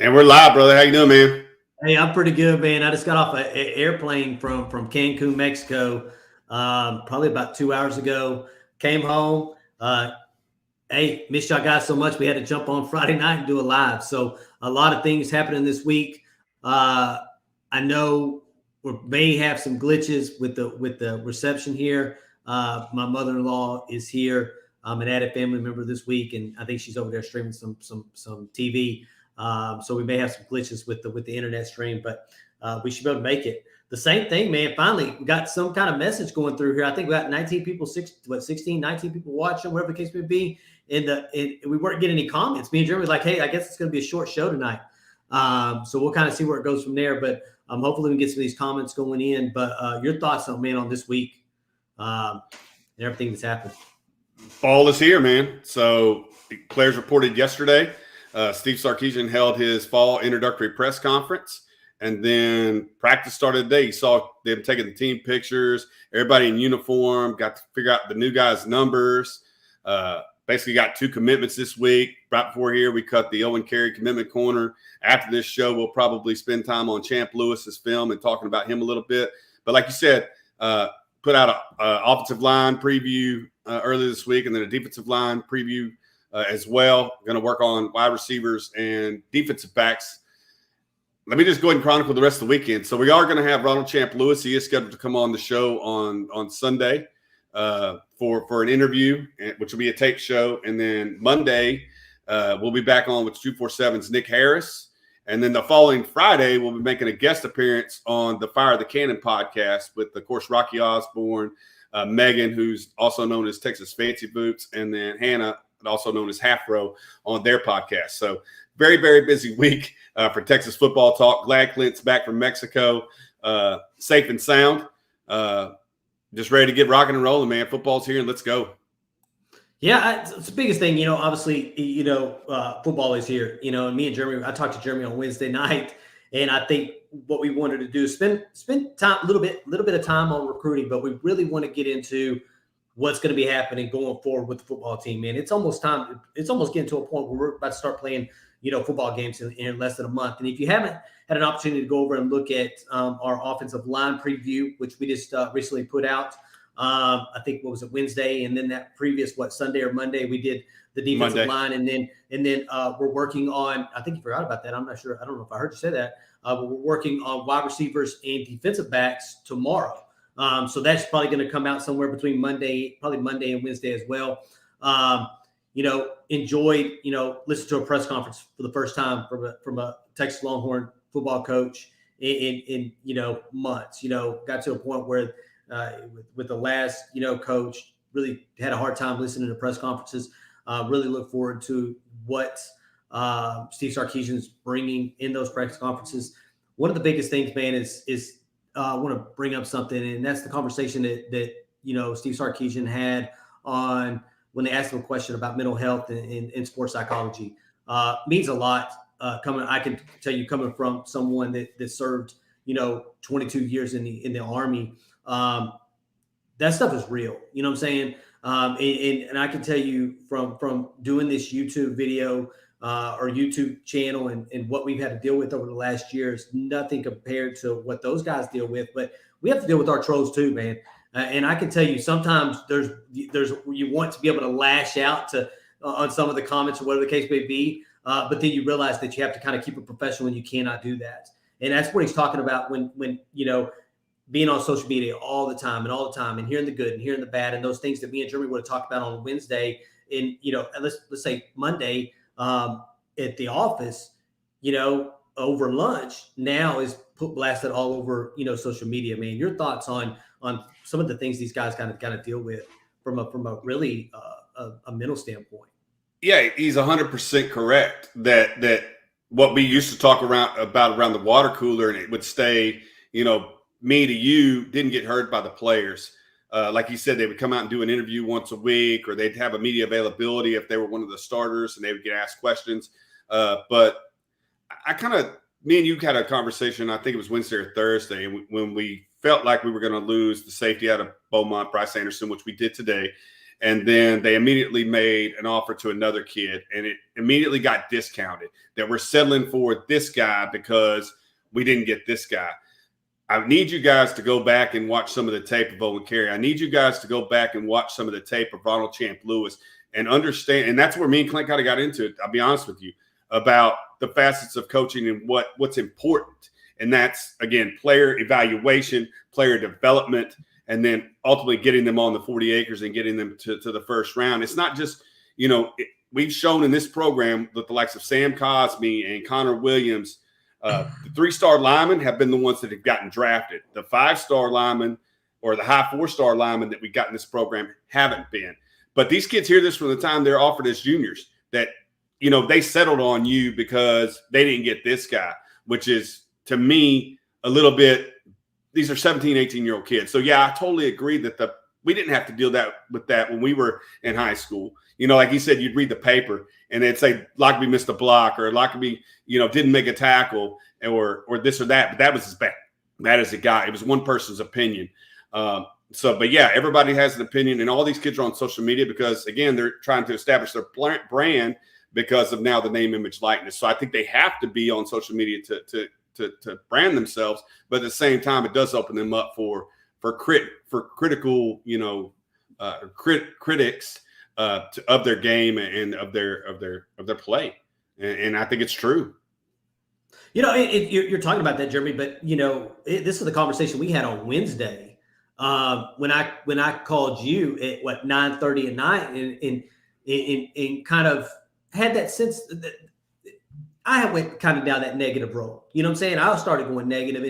And we're live, brother. How you doing, man? Hey, I'm pretty good, man. I just got off an airplane from Cancun, Mexico, probably about 2 hours ago. Came home. Hey, missed y'all guys so much. We had to jump on Friday night and do a live. So a lot of things happening this week. I know we may have some glitches with the reception here. My mother-in-law is here. I'm an added family member this week, and I think she's over there streaming some TV. So we may have some glitches with the internet stream, but we should be able to make it. The same thing, man. Finally, we got some kind of message going through here. I think we got 19 people, 16, 19 people watching, whatever the case may be. And we weren't getting any comments. Me and Jeremy were like, hey, I guess it's going to be a short show tonight. So we'll kind of see where it goes from there. But hopefully we can get some of these comments going in. But your thoughts on this week and everything that's happened. Fall is here, man. So players reported yesterday. Steve Sarkisian held his fall introductory press conference, and then practice started today. You saw them taking the team pictures, everybody in uniform, got to figure out the new guys' numbers. Basically got 2 commitments this week. Right before here, we cut the Owen Carey commitment corner. After this show, we'll probably spend time on Champ Lewis's film and talking about him a little bit. But like you said, put out an offensive line preview earlier this week, and then a defensive line preview as well. Going to work on wide receivers and defensive backs. Let me just go ahead and chronicle the rest of the weekend. So we are going to have Ronald Champ Lewis. He is scheduled to come on the show on Sunday for an interview, which will be a tape show. And then Monday, we'll be back on with 247's Nick Harris. And then the following Friday, we'll be making a guest appearance on the Fire the Cannon podcast with, of course, Rocky Osborne, Megan, who's also known as Texas Fancy Boots, and then Hannah, also known as Half Row, on their podcast. So very, very busy week for Texas football talk. Glad Clint's back from Mexico, safe and sound. Just ready to get rocking and rolling, man. Football's here, and let's go. Yeah, it's the biggest thing, obviously, football is here, and me and Jeremy, I talked to Jeremy on Wednesday night, and I think what we wanted to do is spend time, a little bit of time on recruiting, but we really want to get into what's going to be happening going forward with the football team, man. It's almost time. It's almost getting to a point where we're about to start playing, football games in less than a month. And if you haven't had an opportunity to go over and look at our offensive line preview, which we just recently put out, I think, what was it, Wednesday, and then that previous Sunday or Monday, we did the defensive line, and then we're working on, I think you forgot about that, I'm not sure, I don't know if I heard you say that, but we're working on wide receivers and defensive backs tomorrow. So that's probably going to come out somewhere between Monday and Wednesday as well. Enjoyed, listen to a press conference for the first time from a Texas Longhorn football coach in months. Got to a point where with the last, coach, really had a hard time listening to press conferences. Really look forward to what Steve Sarkisian's bringing in those press conferences. One of the biggest things, man, is I want to bring up something, and that's the conversation that Steve Sarkisian had on when they asked him a question about mental health and sports psychology. Means a lot. I can tell you, coming from someone that served 22 years in the Army, that stuff is real. You know what I'm saying? And I can tell you from doing this YouTube video or YouTube channel and what we've had to deal with over the last year is nothing compared to what those guys deal with. But we have to deal with our trolls too, man. And I can tell you, sometimes there's you want to be able to lash out on some of the comments or whatever the case may be, but then you realize that you have to kind of keep it professional, and you cannot do that. And that's what he's talking about when being on social media all the time and hearing the good and hearing the bad and those things that me and Jeremy would have talked about on Wednesday and let's say Monday at the office, over lunch, now is blasted all over, social media, man. Your thoughts on some of the things these guys kind of deal with from a really a mental standpoint? Yeah, he's 100% correct that what we used to talk about around the water cooler, and it would stay, me to you, didn't get heard by the players. Like you said, they would come out and do an interview once a week, or they'd have a media availability if they were one of the starters, and they would get asked questions. But me and you had a conversation, I think it was Wednesday or Thursday, when we felt like we were going to lose the safety out of Beaumont, Bryce Anderson, which we did today. And then they immediately made an offer to another kid, and it immediately got discounted, that we're settling for this guy because we didn't get this guy. I need you guys to go back and watch some of the tape of Owen Carey. I need you guys to go back and watch some of the tape of Ronald Champ Lewis and understand. And that's where me and Clint kind of got into it, I'll be honest with you, about the facets of coaching and what's important. And that's, again, player evaluation, player development, and then ultimately getting them on the 40 acres and getting them to the first round. It's not just, we've shown in this program that the likes of Sam Cosme and Connor Williams, the 3-star linemen have been the ones that have gotten drafted. The 5-star linemen or the high 4-star linemen that we got in this program haven't been. But these kids hear this from the time they're offered as juniors, that, they settled on you because they didn't get this guy, which is, to me, a little bit. These are 17, 18-year-old kids. So, yeah, I totally agree that we didn't have to deal with that when we were in high school. Like you said, you'd read the paper and they'd say Lockerbie missed a block, or Lockerbie, didn't make a tackle, or this or that. But that was as bad. That is a guy. It was one person's opinion. But yeah, everybody has an opinion, and all these kids are on social media because, again, they're trying to establish their brand because of now the name, image, likeness. So I think they have to be on social media to brand themselves, but at the same time, it does open them up for critical, critics of their game and of their play, and I think it's true. You're talking about that, Jeremy, but this is the conversation we had on Wednesday when I called you at 9:30 at night, and kind of had that sense that I went kind of down that negative road. You know what I'm saying? I started going negative,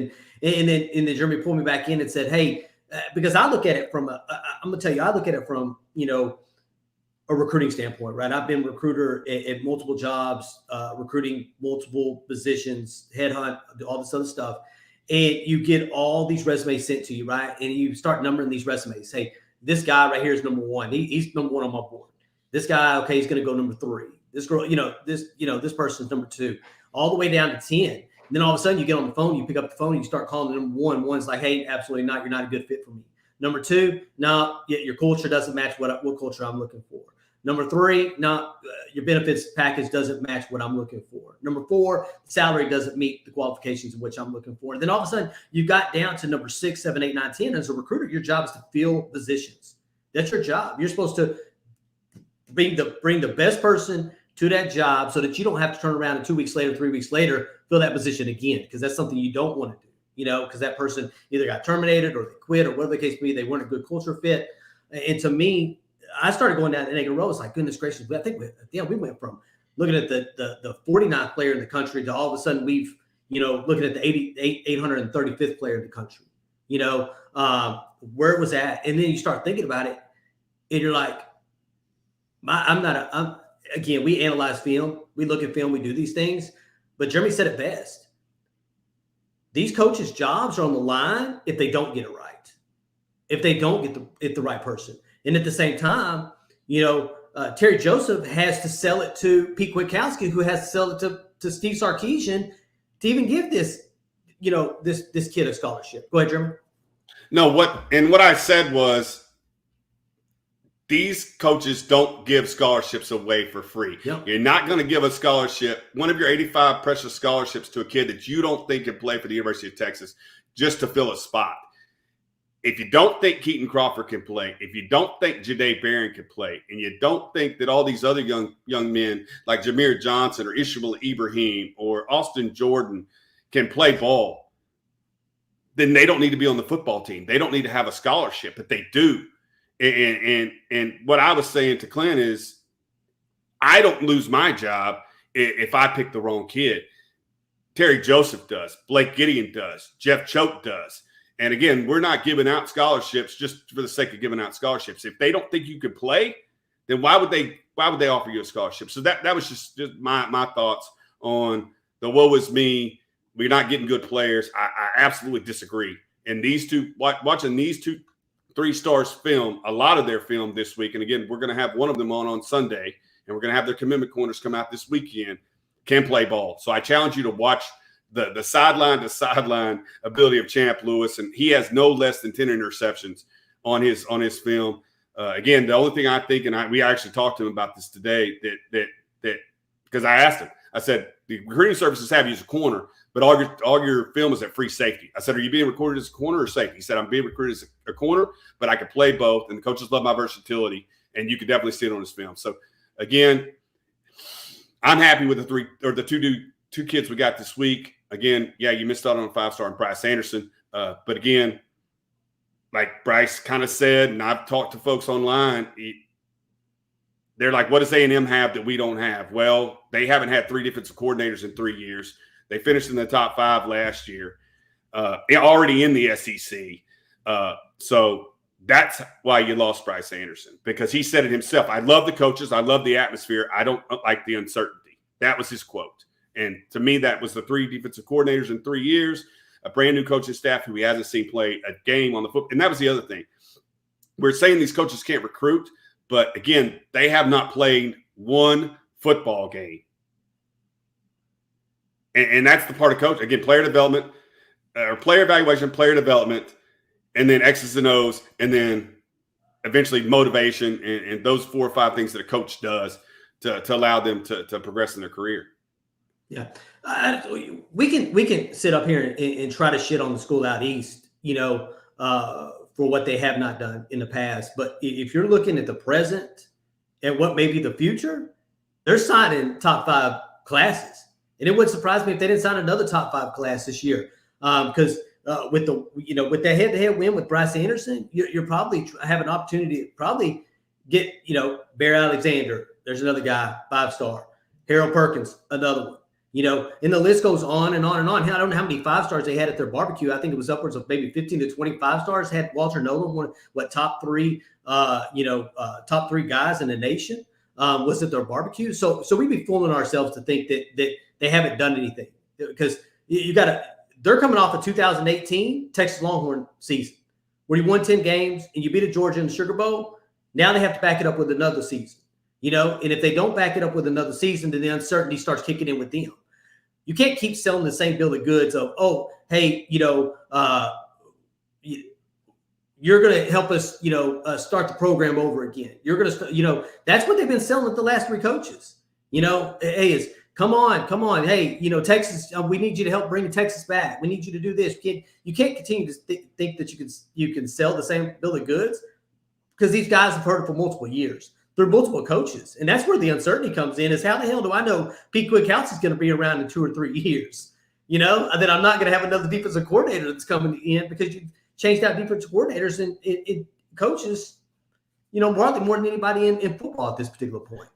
and then Jeremy pulled me back in and said, "Hey," because I look at it from I'm gonna tell you, I look at it from a recruiting standpoint, right? I've been a recruiter at multiple jobs, recruiting multiple positions, headhunt, all this other stuff, and you get all these resumes sent to you, right? And you start numbering these resumes. Hey, this guy right here is number one. He's number one on my board. This guy, okay, he's going to go number 3. This girl, this person's number 2, all the way down to 10. And then all of a sudden you get on the phone, you pick up the phone, and you start calling number 1. One's like, hey, absolutely not. You're not a good fit for me. Number 2, no, your culture doesn't match what culture I'm looking for. Number 3, no, your benefits package doesn't match what I'm looking for. Number 4, salary doesn't meet the qualifications of which I'm looking for. And then all of a sudden you got down to number 6, 7, 8, 9, 10. As a recruiter, your job is to fill positions. That's your job. You're supposed to bring the best person to that job so that you don't have to turn around and 2 weeks later, 3 weeks later, fill that position again, because that's something you don't want to do, because that person either got terminated or they quit or whatever the case may be. They weren't a good culture fit. And to me, I started going down the negative road. It's like, goodness gracious, I think we went from looking at the 49th player in the country to all of a sudden we've, looking at the 835th player in the country, where it was at. And then you start thinking about it and you're like, again, we analyze film, we look at film, we do these things, but Jeremy said it best. These coaches' jobs are on the line if they don't get it right, if they don't get the right person. And at the same time, Terry Joseph has to sell it to Pete Kwiatkowski, who has to sell it to Steve Sarkisian to even give this kid a scholarship. Go ahead, Jeremy. No, what I said was, these coaches don't give scholarships away for free. Yep. You're not going to give a scholarship, one of your 85 precious scholarships, to a kid that you don't think can play for the University of Texas just to fill a spot. If you don't think Keaton Crawford can play, if you don't think Jahdae Barron can play, and you don't think that all these other young men like Jameer Johnson or Ishmael Ibrahim or Austin Jordan can play ball, then they don't need to be on the football team. They don't need to have a scholarship, but they do. And what I was saying to Clint is, I don't lose my job if I pick the wrong kid. Terry Joseph does. Blake Gideon does. Jeff Choate does. And again, we're not giving out scholarships just for the sake of giving out scholarships. If they don't think you can play, then why would they offer you a scholarship? So that was just my thoughts on the woe is me. We're not getting good players. I absolutely disagree. And these two, watching these 3 stars film, a lot of their film this week. And again, we're going to have one of them on Sunday, and we're going to have their commitment corners come out this weekend, can play ball. So I challenge you to watch the sideline to sideline ability of Champ Lewis. And he has no less than 10 interceptions on his film. Again, the only thing I think, and we actually talked to him about this today, that because I asked him, I said, the recruiting services have you as a corner, but all your film is at free safety. I said, are you being recorded as a corner or safety? He said, I'm being recruited as a corner, but I can play both. And the coaches love my versatility, and you can definitely see it on his film. So, again, I'm happy with the two kids we got this week. Again, yeah, you missed out on a 5-star in Bryce Anderson. But again, like Bryce kind of said, and I've talked to folks online, they're like, what does A&M have that we don't have? Well, they haven't had 3 defensive coordinators in 3 years. They finished in the top 5 last year, already in the SEC. So that's why you lost Bryce Anderson, because he said it himself. I love the coaches. I love the atmosphere. I don't like the uncertainty. That was his quote. And to me, that was the 3 defensive coordinators in 3 years, a brand new coaching staff who he hasn't seen play a game on the football. And that was the other thing. We're saying these coaches can't recruit, but again, they have not played one football game. And that's the part of coach. Again, player development, or player evaluation, player development, and then X's and O's, and then eventually motivation, and those 4 or 5 things that a coach does to allow them to progress in their career. Yeah. We can sit up here and try to shit on the school out east, for what they have not done in the past. But if you're looking at the present and what may be the future, they're signing top 5 classes. And it wouldn't surprise me if they didn't sign another top 5 class this year. Because with that head-to-head win with Bryce Anderson, you're probably have an opportunity to probably get, Bear Alexander. There's another guy, 5-star. Harold Perkins, another one. And the list goes on and on and on. I don't know how many 5-stars they had at their barbecue. I think it was upwards of maybe 15 to 20 5-stars. Had Walter Nolan, top 3 guys in the nation was at their barbecue. So we'd be fooling ourselves to think that they haven't done anything, because they're coming off a 2018 Texas Longhorn season where you won 10 games and you beat a Georgia in the Sugar Bowl. Now they have to back it up with another season. And if they don't back it up with another season, then the uncertainty starts kicking in with them. You can't keep selling the same bill of goods of, oh, hey, you're going to help us, start the program over again. You're going to, that's what they've been selling the last 3 coaches. Hey, come on. Hey, Texas, we need you to help bring Texas back. We need you to do this. You can't continue to think that you can sell the same bill of goods, because these guys have heard it for multiple years. They're multiple coaches. And that's where the uncertainty comes in, is how the hell do I know Pete Quickhouse is going to be around in 2 or 3 years? And then I'm not going to have another defensive coordinator that's coming in, because you changed out defensive coordinators and coaches, more than anybody in football at this particular point.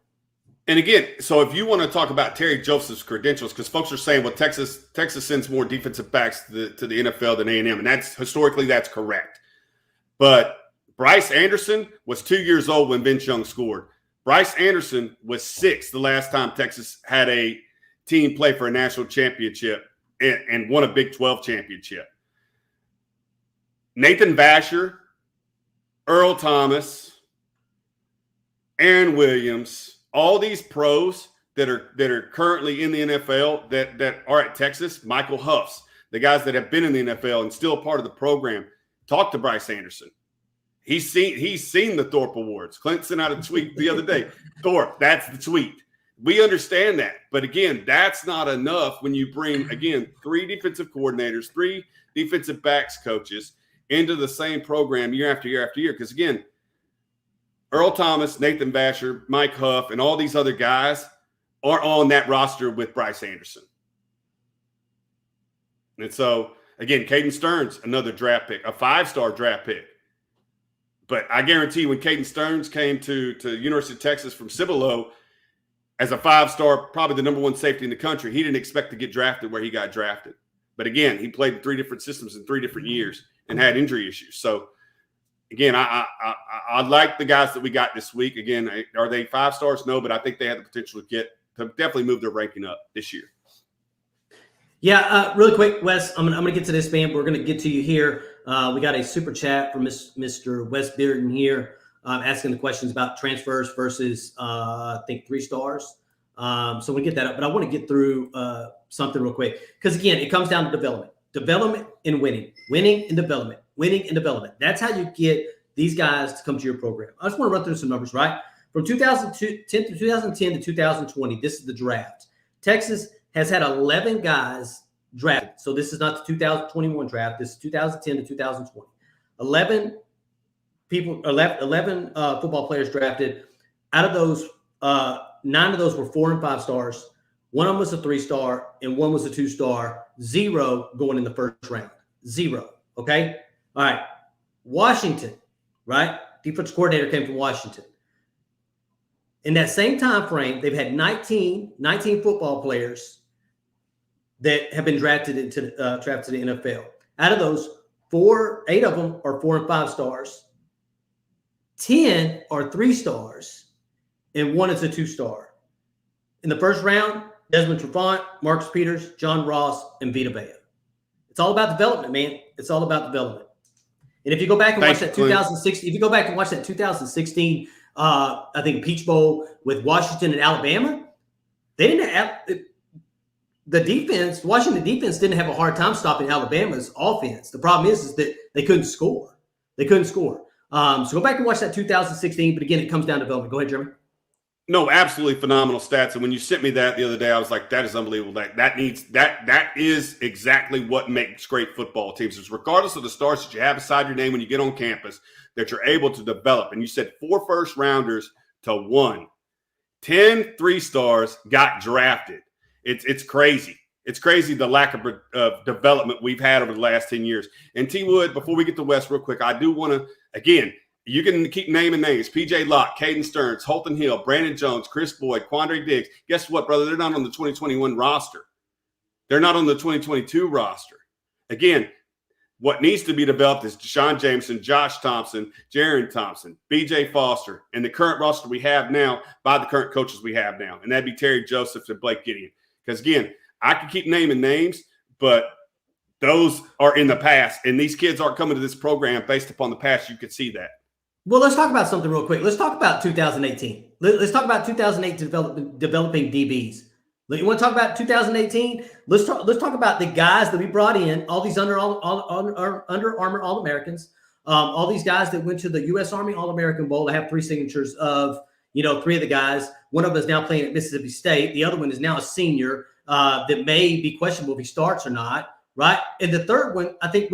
And again, so if you want to talk about Terry Joseph's credentials, because folks are saying, well, Texas sends more defensive backs to the NFL than A&M, and that's historically that's correct. But Bryce Anderson was 2 years old when Vince Young scored. Bryce Anderson was 6 the last time Texas had a team play for a national championship and won a Big 12 championship. Nathan Vasher, Earl Thomas, Aaron Williams, all these pros that are currently in the NFL that are at Texas, Michael Huffs, the guys that have been in the NFL and still part of the program, talk to Bryce Anderson. He's seen the Thorpe Awards. Clint sent out a tweet the other day. Thorpe, that's the tweet. We understand that. But again, that's not enough when you bring, again, 3 defensive coordinators, 3 defensive backs coaches into the same program year after year after year. Because again, Earl Thomas, Nathan Vasher, Mike Huff, and all these other guys are on that roster with Bryce Anderson. And so, again, Caden Stearns, another draft pick, a 5-star draft pick. But I guarantee when Caden Stearns came to University of Texas from Cibolo as a 5-star, probably the number 1 safety in the country, he didn't expect to get drafted where he got drafted. But again, he played in 3 different systems in 3 different years and had injury issues. So again, I like the guys that we got this week. Again, are they 5-stars? No, but I think they have the potential to definitely move their ranking up this year. Yeah, really quick, Wes, I'm gonna get to this, man. We're gonna get to you here. We got a super chat from Mr. Wes Bearden here, asking the questions about transfers versus I think 3 stars. So we get that up, but I want to get through something real quick, because again, it comes down to development and winning and development. That's how you get these guys to come to your program. I just want to run through some numbers, right? From 2010 to 2020, this is the draft. Texas has had 11 guys drafted. So this is not the 2021 draft. This is 2010 to 2020. 11 football players drafted. Out of those, 9 of those were 4 and 5 stars. One of them was a 3-star, and one was a 2-star. 0 going in the first round. 0. Okay. All right. Washington, right? Defensive coordinator came from Washington. In that same time frame, they've had 19 football players that have been drafted to the NFL. Out of those, 8 of them are 4 and 5 stars. 10 are 3 stars, and 1 is a 2-star. In the first round, Desmond Trufant, Marcus Peters, John Ross, and Vita Vea. It's all about development, man. It's all about development. And if you go back and watch that 2016, if you go back and watch that 2016, I think Peach Bowl with Washington and Alabama, they didn't have the defense. Washington defense didn't have a hard time stopping Alabama's offense. The problem is that they couldn't score. They couldn't score. So go back and watch that 2016. But again, it comes down to development. Go ahead, Jeremy. No, absolutely phenomenal stats. And when you sent me that the other day, I was like, that is unbelievable. That is exactly what makes great football teams. Is regardless of the stars that you have beside your name when you get on campus, that you're able to develop. And you said 4 first-rounders to 1. 10 3-stars got drafted. It's crazy. It's crazy the lack of development we've had over the last 10 years. And T. Wood, before we get to West real quick, I do want to, again, you can keep naming names. P.J. Locke, Caden Stearns, Holton Hill, Brandon Jones, Chris Boyd, Quandre Diggs. Guess what, brother? They're not on the 2021 roster. They're not on the 2022 roster. Again, what needs to be developed is Deshaun Jameson, Josh Thompson, Jaron Thompson, B.J. Foster, and the current roster we have now by the current coaches we have now. And that'd be Terry Joseph and Blake Gideon. Because, again, I can keep naming names, but those are in the past. And these kids aren't coming to this program based upon the past. You could see that. Well, let's talk about something real quick. Let's talk about 2018. Let's talk about 2008 developing DBs. You want to talk about 2018? Let's talk about the guys that we brought in, all these Under Armour All-Americans, all these guys that went to the U.S. Army All-American Bowl. I have 3 signatures of, 3 of the guys. One of them is now playing at Mississippi State. The other one is now a senior that may be questionable if he starts or not, right? And the third one, I think,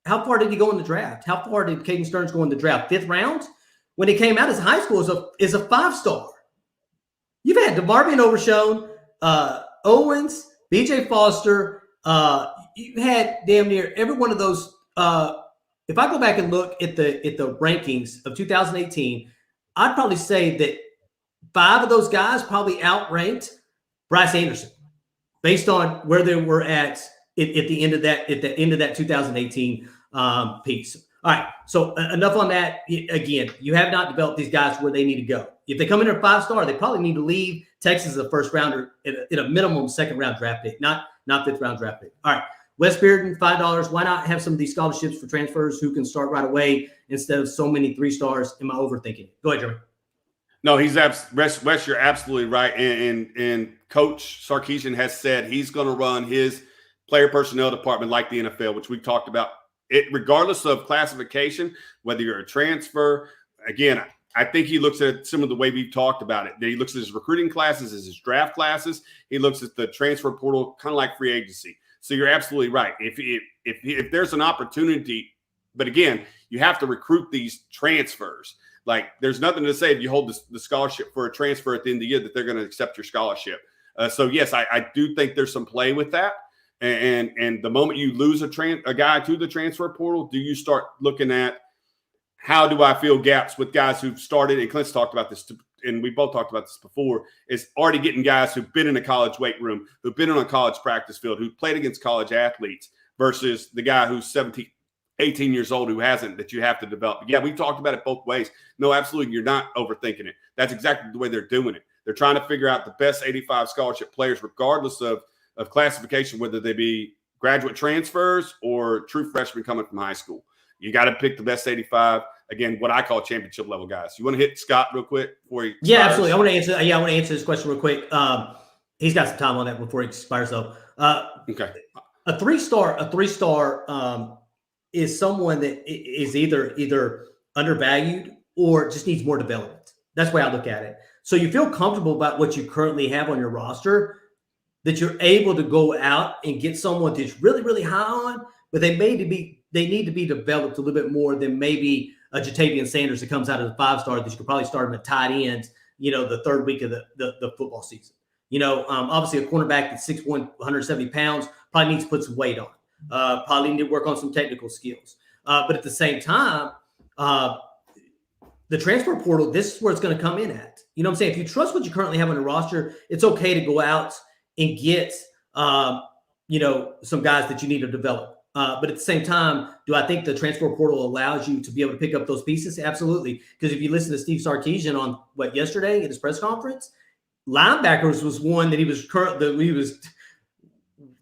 how far did he go in the draft? How far did Caden Stearns go in the draft? 5th round? When he came out as high school is a 5-star. You've had DeMarvion Overshown, Owens, B.J. Foster. You had damn near every one of those. If I go back and look at the rankings of 2018, I'd probably say that 5 of those guys probably outranked Bryce Anderson based on where they were at the end of that 2018 piece. All right, so enough on that. Again, you have not developed these guys where they need to go. If they come in at a 5-star, they probably need to leave Texas as a first rounder at a minimum 2nd round draft pick, not 5th round draft pick. All right, Wes Bearden, $5. Why not have some of these scholarships for transfers who can start right away instead of so many 3-stars? Am I overthinking it? Go ahead, Jeremy. No, Wes, you're absolutely right. And Coach Sarkisian has said he's going to run his player personnel department like the NFL, which we've talked about. It, regardless of classification, whether you're a transfer, again, I think he looks at some of the way we've talked about it. He looks at his recruiting classes, his draft classes. He looks at the transfer portal, kind of like free agency. So you're absolutely right. If there's an opportunity, but again, you have to recruit these transfers. Like, there's nothing to say if you hold the scholarship for a transfer at the end of the year that they're going to accept your scholarship. So yes, I do think there's some play with that. And the moment you lose a guy to the transfer portal, do you start looking at how do I fill gaps with guys who've started? And Clint's talked about this, and we both talked about this before, is already getting guys who've been in a college weight room, who've been on a college practice field, who've played against college athletes versus the guy who's 17, 18 years old who hasn't, that you have to develop. Yeah, we've talked about it both ways. No, absolutely, you're not overthinking it. That's exactly the way they're doing it. They're trying to figure out the best 85 scholarship players, regardless of classification, whether they be graduate transfers or true freshmen coming from high school. You got to pick the best 85. Again, what I call championship level guys. You want to hit Scott real quick before he expires? Yeah, absolutely. I want to answer this question real quick. He's got some time on that before he expires, though. Okay. A three star is someone that is either undervalued or just needs more development. That's the way I look at it. So you feel comfortable about what you currently have on your roster, that you're able to go out and get someone that's really, really high on, but they need to be developed a little bit more than maybe a Jatavian Sanders that comes out of the 5-star that you could probably start him at tight end, the third week of the football season. Obviously a cornerback that's 6'1", 170 pounds probably needs to put some weight on. Probably need to work on some technical skills. But at the same time, the transfer portal, this is where it's going to come in at. You know what I'm saying? If you trust what you currently have on your roster, it's okay to go out and get, some guys that you need to develop. But at the same time, do I think the transfer portal allows you to be able to pick up those pieces? Absolutely. Because if you listen to Steve Sarkisian on yesterday at his press conference, linebackers was one that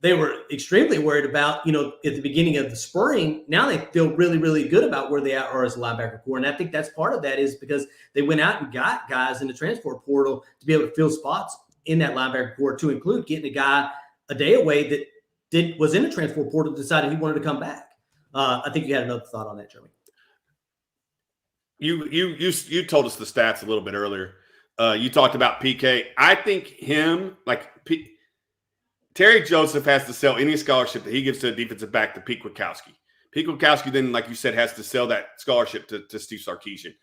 they were extremely worried about, at the beginning of the spring. Now they feel really, really good about where they are as a linebacker core. And I think that's part of that is because they went out and got guys in the transfer portal to be able to fill spots in that linebacker core, to include getting a guy a day away that was in the transfer portal, decided he wanted to come back. I think you had another thought on that, Jeremy. You told us the stats a little bit earlier. You talked about PK. I think Terry Joseph has to sell any scholarship that he gives to a defensive back to Pete Kwiatkowski. Pete Kwiatkowski then, like you said, has to sell that scholarship to Steve Sarkisian.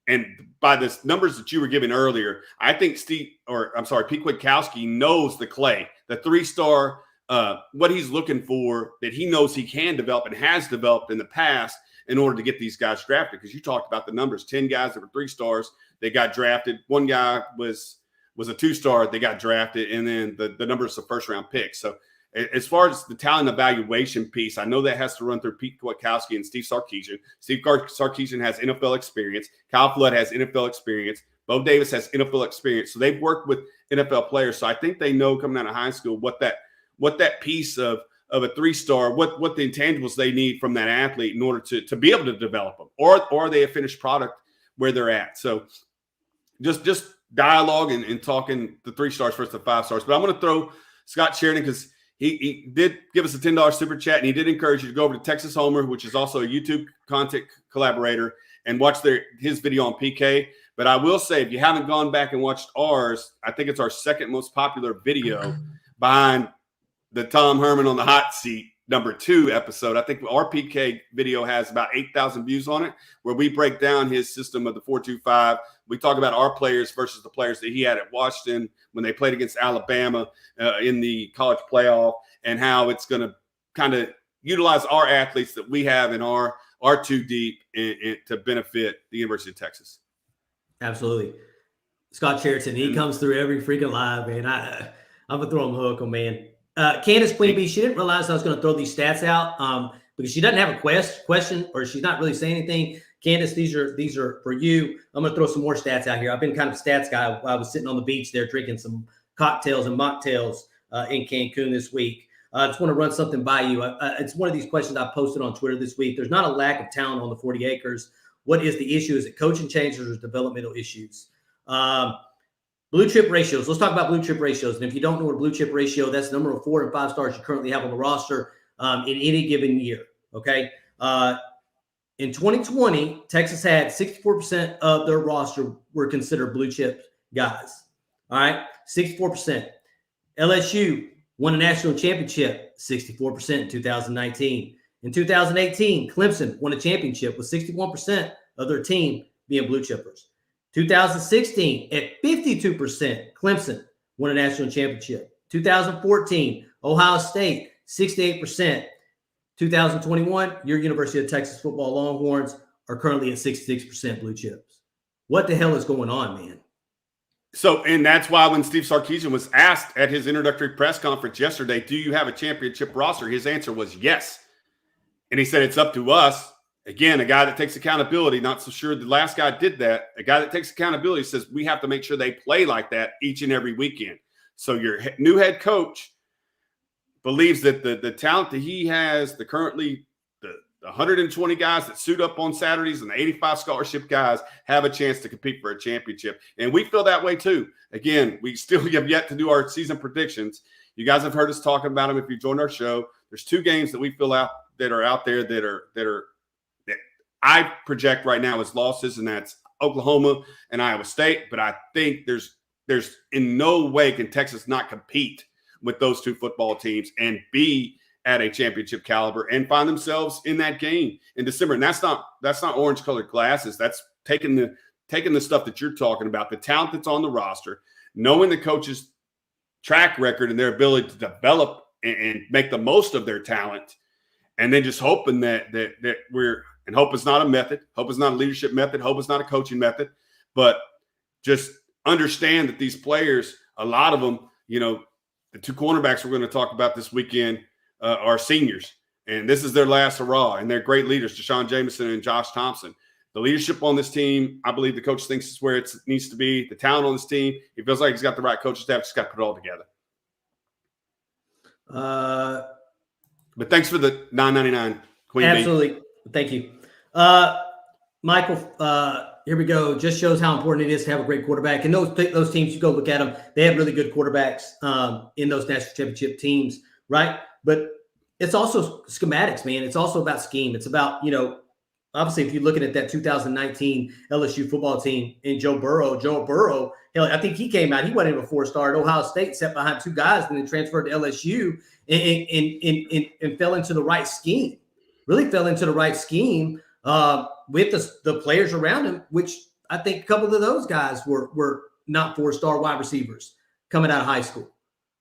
And by the numbers that you were giving earlier, I think Pete Kwiatkowski knows the clay, the 3-star, what he's looking for, that he knows he can develop and has developed in the past in order to get these guys drafted. Because you talked about the numbers, 10 guys that were 3-stars, they got drafted. One guy was a 2-star, they got drafted, and then the numbers of first-round picks. So as far as the talent evaluation piece, I know that has to run through Pete Kwiatkowski and Steve Sarkisian. Steve Sarkisian has NFL experience. Kyle Flood has NFL experience. Bo Davis has NFL experience. So they've worked with NFL players. So I think they know coming out of high school what that piece of a 3-star, what the intangibles they need from that athlete in order to be able to develop them, or are they a finished product where they're at. So just dialogue and talking the 3-stars versus the 5-stars. But I'm going to throw Scott Sheridan, because he did give us a $10 super chat, and he did encourage you to go over to Texas Homer, which is also a YouTube content collaborator, and watch his video on PK. But I will say, if you haven't gone back and watched ours, I think it's our second most popular video behind the Tom Herman on the hot seat #2 episode. I think our PK video has about 8,000 views on it, where we break down his system of the 4-2-5. We talk about our players versus the players that he had at Washington when they played against Alabama in the college playoff, and how it's going to kind of utilize our athletes that we have in our 2 deep to benefit the University of Texas. Absolutely. Scott Sheridan, he comes through every freaking live, man. I'm going to throw him a hook, man. Candace Queen Bee, she didn't realize I was going to throw these stats out because she doesn't have a question, or she's not really saying anything. Candace, these are for you. I'm going to throw some more stats out here. I've been kind of a stats guy. I was sitting on the beach there drinking some cocktails and mocktails in Cancun this week. I just want to run something by you. It's one of these questions I posted on Twitter this week. There's not a lack of talent on the 40 acres. What is the issue? Is it coaching changes or developmental issues? Blue chip ratios. Let's talk about blue chip ratios. And if you don't know what a blue chip ratio, that's the number of 4 and 5 stars you currently have on the roster in any given year. Okay. In 2020, Texas had 64% of their roster were considered blue chip guys. All right. 64%. LSU won a national championship, 64% in 2019. In 2018, Clemson won a championship with 61% of their team being blue chippers. 2016, at 52%, Clemson won a national championship. 2014, Ohio State, 68%. 2021, your University of Texas football Longhorns are currently at 66% blue chips. What the hell is going on, man? So, and that's why when Steve Sarkisian was asked at his introductory press conference yesterday, do you have a championship roster? His answer was yes. And he said, it's up to us. Again, a guy that takes accountability, not so sure the last guy did that. A guy that takes accountability says we have to make sure they play like that each and every weekend. So your new head coach believes that the talent that he has, the 120 guys that suit up on Saturdays and the 85 scholarship guys have a chance to compete for a championship. And we feel that way too. Again, we still have yet to do our season predictions. You guys have heard us talking about them if you joined our show. There's 2 games that we feel that are out there that I project right now as losses, and that's Oklahoma and Iowa State. But I think there's in no way can Texas not compete with those two football teams and be at a championship caliber and find themselves in that game in December. And that's not orange colored glasses. That's taking the stuff that you're talking about, the talent that's on the roster, knowing the coach's track record and their ability to develop and make the most of their talent, and then just hoping that we're – and hope is not a method. Hope is not a leadership method. Hope is not a coaching method. But just understand that these players, a lot of them, the two cornerbacks we're going to talk about this weekend are seniors. And this is their last hurrah. And they're great leaders, Deshaun Jameson and Josh Thompson. The leadership on this team, I believe the coach thinks is where it needs to be. The talent on this team, he feels like he's got the right coaching staff. Just got to put it all together. But thanks for the $9.99, Queen Bee. Absolutely. Thank you. Michael, here we go. Just shows how important it is to have a great quarterback. And those teams, you go look at them, they have really good quarterbacks in those national championship teams, right? But it's also schematics, man. It's also about scheme. It's about, obviously, if you're looking at that 2019 LSU football team and Joe Burrow, hell, I think he came out, he went in a 4-star at Ohio State, sat behind two guys, and then transferred to LSU and fell into the right scheme. Really fell into the right scheme with the players around him, which I think a couple of those guys were not 4-star wide receivers coming out of high school.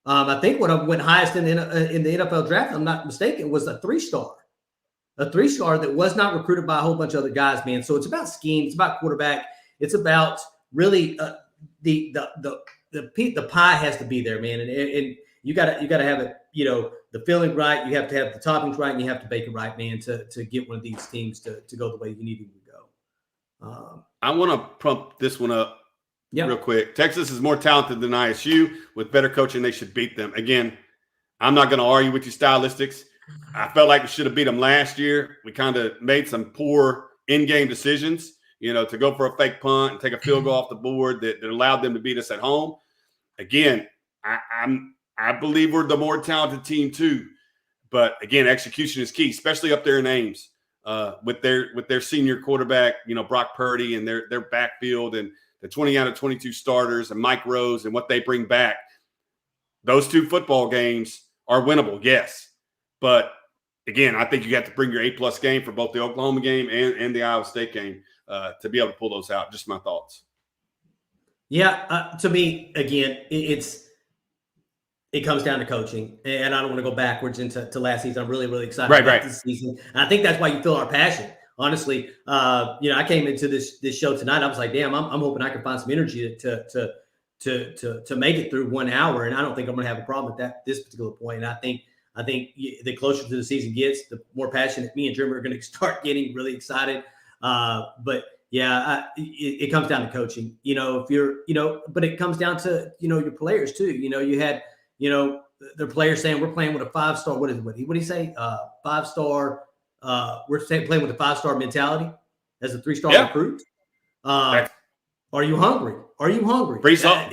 I think what went highest in the NFL draft, if I'm not mistaken, was a 3-star. A 3-star that was not recruited by a whole bunch of other guys, man. So it's about scheme. It's about quarterback. It's about really the pie has to be there, man. And you got to have it, the filling right. You have to have the toppings right, and you have to bake it right, man, to get one of these teams to go the way you need them to go. I want to pump this one up real quick. Texas is more talented than ISU. With better coaching, they should beat them. Again, I'm not going to argue with you stylistics. I felt like we should have beat them last year. We kind of made some poor in-game decisions, to go for a fake punt and take a field goal off the board that allowed them to beat us at home. Again, I believe we're the more talented team too. But again, execution is key, especially up there in Ames with their senior quarterback, Brock Purdy, and their backfield and the 20 out of 22 starters and Mike Rose and what they bring back. Those two football games are winnable, yes. But again, I think you have to bring your A+ game for both the Oklahoma game and the Iowa State game to be able to pull those out. Just my thoughts. Yeah, to me, again, it comes down to coaching, and I don't want to go backwards into last season. I'm really, really excited about this season, and I think that's why you feel our passion. Honestly, I came into this show tonight. I was like, damn, I'm hoping I can find some energy to make it through 1 hour, and I don't think I'm going to have a problem with this particular point. And I think the closer to the season gets, the more passionate me and Jeremy are going to start getting really excited. But yeah, it comes down to coaching, if you're, but it comes down to, your players too. You had, their players saying we're playing with a 5-star. What did he say? 5-star. We're playing with a 5-star mentality as a 3-star recruit. Are you hungry? Brees Hall.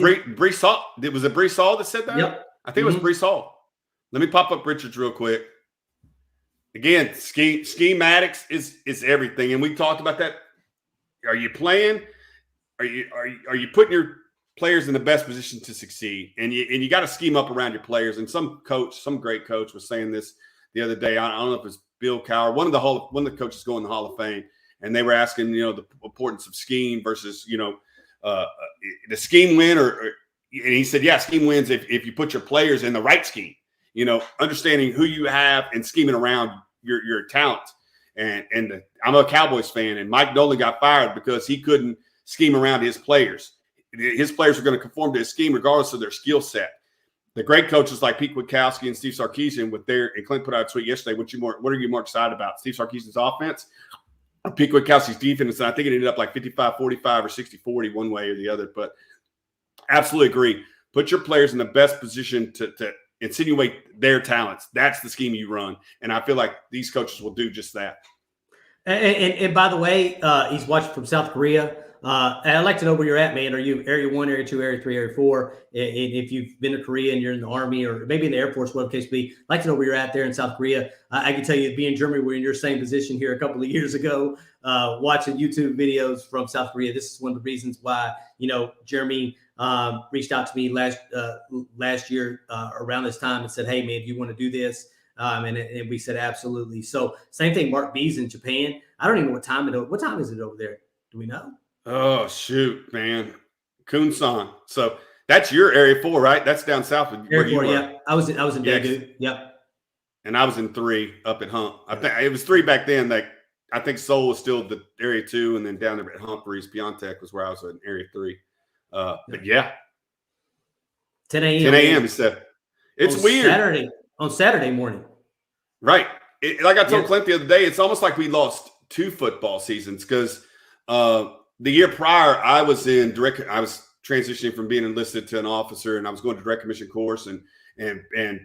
Was it Brees Hall that said that? Yep. I think it was Brees Hall. Let me pop up Richards real quick. Again, schematics is everything, and we talked about that. Are you playing? Are you putting your players in the best position to succeed? And you got to scheme up around your players. And some great coach was saying this the other day. I don't know if it was Bill Cowher, one of the coaches going to the Hall of Fame, and they were asking the importance of scheme versus the scheme win and he said, yeah, scheme wins if you put your players in the right scheme. Understanding who you have and scheming around your talent. And I'm a Cowboys fan, and Mike Nolan got fired because he couldn't scheme around his players. His players are going to conform to his scheme regardless of their skill set. The great coaches like Pete Kwiatkowski and Steve Sarkisian and Clint put out a tweet yesterday. What are you more excited about? Steve Sarkisian's offense or Pete Kwiatkowski's defense? And I think it ended up like 55-45 or 60-40 one way or the other. But absolutely agree. Put your players in the best position to insinuate their talents. That's the scheme you run. And I feel like these coaches will do just that. And by the way, he's watching from South Korea. And I'd like to know where you're at, man. Are you Area 1, Area 2, Area 3, Area 4? And if you've been to Korea and you're in the Army or maybe in the Air Force, whatever the case be, I'd like to know where you're at there in South Korea. I can tell you, being in Germany, we're in your same position here a couple of years ago, watching YouTube videos from South Korea. This is one of the reasons why, Jeremy reached out to me last year around this time and said, hey, man, do you want to do this? And we said, absolutely. So same thing, Mark B's in Japan. I don't even know what time is it over there? Do we know? Oh, shoot, man. Kunsan. So that's your Area 4, right? That's down south. Area 4, yeah. I was in Daegu. Yep. And I was in 3 up at Hump. I think it was 3 back then. I think Seoul was still the Area 2, and then down there at Humphreys, Pyeongtaek was where I was in Area 3. But yeah. 10 a.m. 10 a.m. he said. It's weird. On Saturday morning. Right. Like I told Clint the other day, it's almost like we lost 2 football seasons because the year prior, I was transitioning from being enlisted to an officer, and I was going to direct commission course and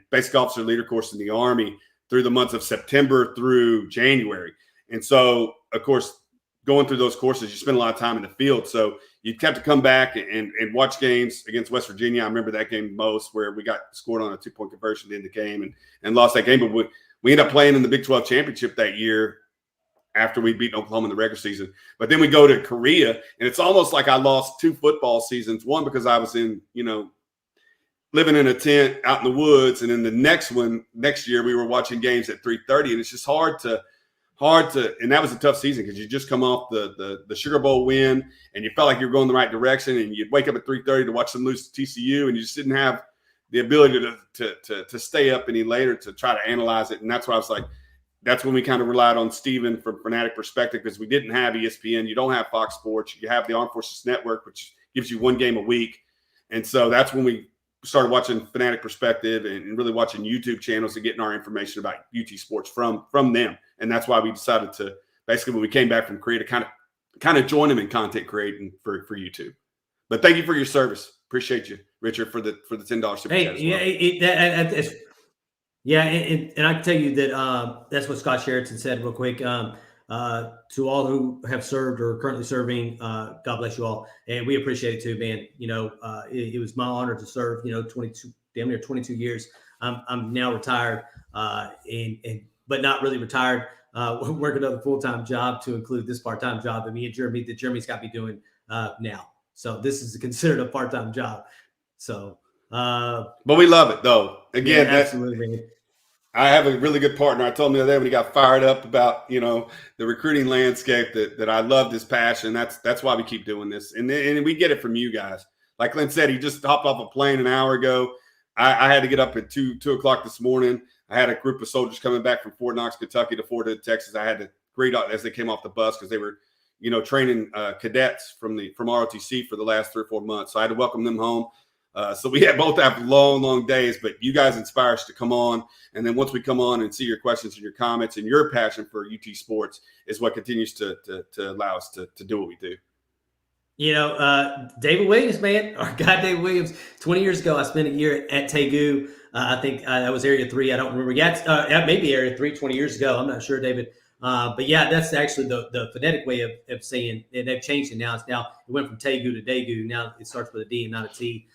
basic officer leader course in the Army through the months of September through January. And so, of course, going through those courses, you spend a lot of time in the field. So you have to come back and watch games against West Virginia. I remember that game most, where we got scored on a 2-point conversion at the end of the game and lost that game. But we ended up playing in the Big 12 championship that year after we beat Oklahoma in the regular season. But then we go to Korea, and it's almost like I lost 2 football seasons. One, because I was in, living in a tent out in the woods. And then the next year we were watching games at 3:30. And it's just hard to, and that was a tough season because you just come off the Sugar Bowl win and you felt like you were going the right direction, and you'd wake up at 3:30 to watch them lose to TCU, and you just didn't have the ability to stay up any later to try to analyze it. And that's why I was like, that's when we kind of relied on Steven from Fanatic Perspective, because we didn't have ESPN. You don't have Fox Sports. You have the Armed Forces Network, which gives you 1 game a week. And so that's when we started watching Fanatic Perspective and really watching YouTube channels and getting our information about UT sports from them. And that's why we decided to, basically, when we came back from Korea, to kind of join them in content creating for YouTube. But thank you for your service. Appreciate you, Richard, for the $10 super chat as well. And I can tell you that that's what Scott Sheraton said real quick. To all who have served or are currently serving, God bless you all. And we appreciate it too, man. It was my honor to serve, damn near 22 years. I'm now retired, but not really retired. Working another full-time job to include this part-time job that Jeremy's got me doing now. So this is considered a part-time job. So, but we love it though. Again, absolutely, man. I have a really good partner. I told him the other day when he got fired up about, the recruiting landscape that I love his passion. That's why we keep doing this. And we get it from you guys. Like Clint said, he just hopped off a plane an hour ago. I had to get up at 2 o'clock this morning. I had a group of soldiers coming back from Fort Knox, Kentucky to Fort Hood, Texas. I had to greet as they came off the bus because they were, training cadets from ROTC for the last 3 or 4 months. So I had to welcome them home. So we both have long days, but you guys inspire us to come on. And then once we come on and see your questions and your comments and your passion for UT sports is what continues to allow us to do what we do. David Williams, man, our guy David Williams, 20 years ago, I spent a year at Daegu. I think that was Area 3. I don't remember yet. Maybe Area 3 20 years ago. I'm not sure, David. But yeah, that's actually the phonetic way of saying it. They've changed it now. It went from Daegu to Daegu. Now it starts with a D and not a T.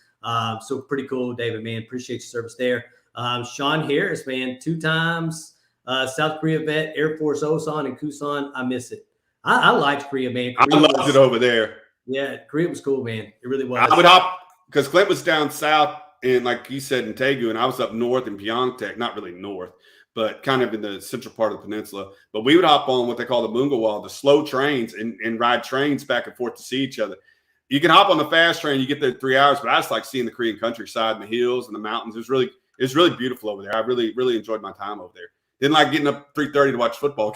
So pretty cool, David, man. Appreciate your service there. Sean Harris, man, 2 times South Korea vet, Air Force Osan and Kusan. I miss it. I liked Korea, man. I loved it over there. Yeah, Korea was cool, man. It really was. I would hop because Clint was down south and, like you said, in Daegu, and I was up north in Pyeongtaek, not really north, but kind of in the central part of the peninsula. But we would hop on what they call the Mungawal, the slow trains, and ride trains back and forth to see each other. You can hop on the fast train, you get there in 3 hours, but I just like seeing the Korean countryside and the hills and the mountains. It's really beautiful over there. I really enjoyed my time over there. Didn't like getting up 3:30 to watch football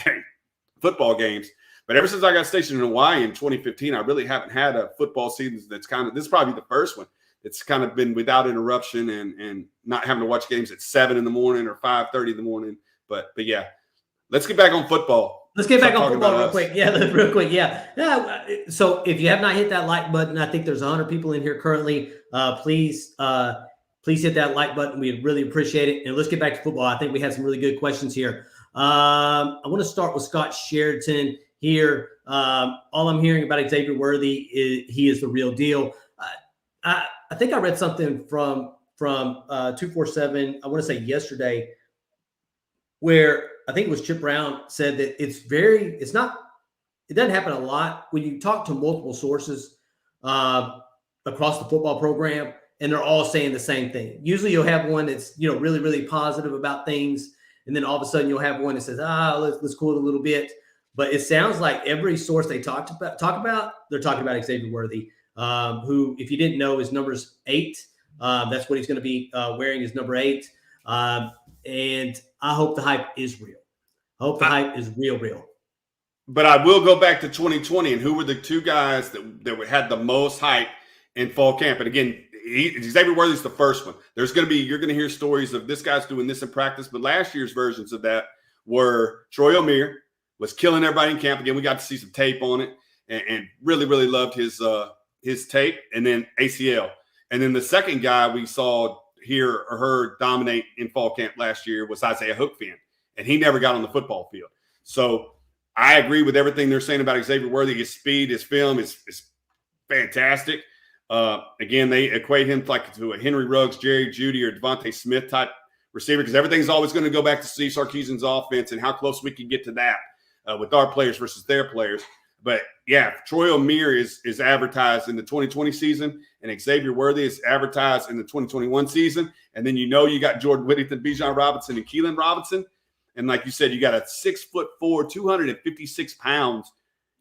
games. But ever since I got stationed in Hawaii in 2015, I really haven't had a football season this is probably the first one. It's kind of been without interruption and not having to watch games at 7 in the morning or 5:30 in the morning. But yeah, let's get back on football. Let's get back on football real quick. Yeah, real quick. Yeah. So if you have not hit that like button, I think there's 100 people in here currently. Please hit that like button. We'd really appreciate it. And let's get back to football. I think we have some really good questions here. I want to start with Scott Sheraton. here. All I'm hearing about Xavier Worthy is he is the real deal. I think I read something from 247. I want to say yesterday, where I think it was Chip Brown said that it doesn't happen a lot when you talk to multiple sources across the football program, and they're all saying the same thing. Usually you'll have one that's, really, really positive about things. And then all of a sudden you'll have one that says, let's cool it a little bit. But it sounds like every source they talk about, they're talking about Xavier Worthy, who, if you didn't know, his number's 8. That's what he's going to be wearing, is number 8. And I hope the hype is real. I hope the hype is real. But I will go back to 2020, and who were the two guys that had the most hype in fall camp? And again, Xavier Worthy's the first one. You're going to hear stories of this guy's doing this in practice, but last year's versions of that were Troy Omeire was killing everybody in camp. Again, we got to see some tape on it, and really, really loved his tape. And then ACL, and then the second guy we saw hear or heard dominate in fall camp last year was Isaiah Hookfin, and he never got on the football field. So I agree with everything they're saying about Xavier Worthy. His speed, his film is fantastic. Again, they equate him to a Henry Ruggs, Jerry Jeudy, or Devontae Smith type receiver, because everything's always going to go back to Steve Sarkisian's offense and how close we can get to that with our players versus their players. But yeah, Troy Omeire is advertised in the 2020 season, and Xavier Worthy is advertised in the 2021 season. And then you got Jordan Whittington, Bijan Robinson, and Keelan Robinson. And like you said, you got a 6'4", 256 pounds,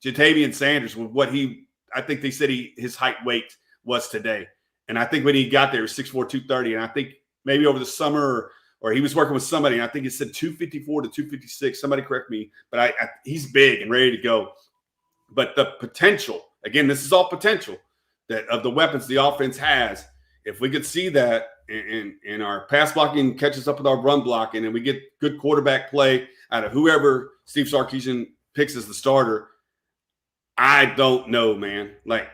Jatavian Sanders with what I think they said his height weight was today. And I think when he got there, it was 6'4", 230. And I think maybe over the summer or he was working with somebody, and I think it said 254 to 256. Somebody correct me, but he's big and ready to go. But the potential, again, this is all potential that of the weapons the offense has. If we could see that and our pass blocking catches up with our run blocking, and we get good quarterback play out of whoever Steve Sarkisian picks as the starter, I don't know, man. Like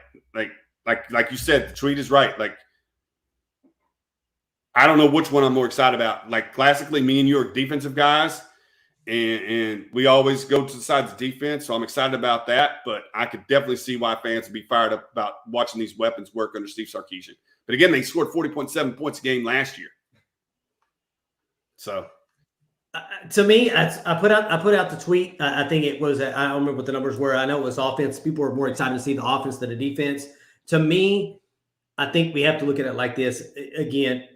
you said, the tweet is right. Like, I don't know which one I'm more excited about. Like, classically, me and you are defensive guys, and we always go to the sides of defense, so I'm excited about that. But I could definitely see why fans would be fired up about watching these weapons work under Steve Sarkisian. But again, they scored 40.7 points a game last year. So, to me, I put out the tweet. I think it was. I don't remember what the numbers were. I know it was offense. People were more excited to see the offense than the defense. To me, I think we have to look at it like this. Again,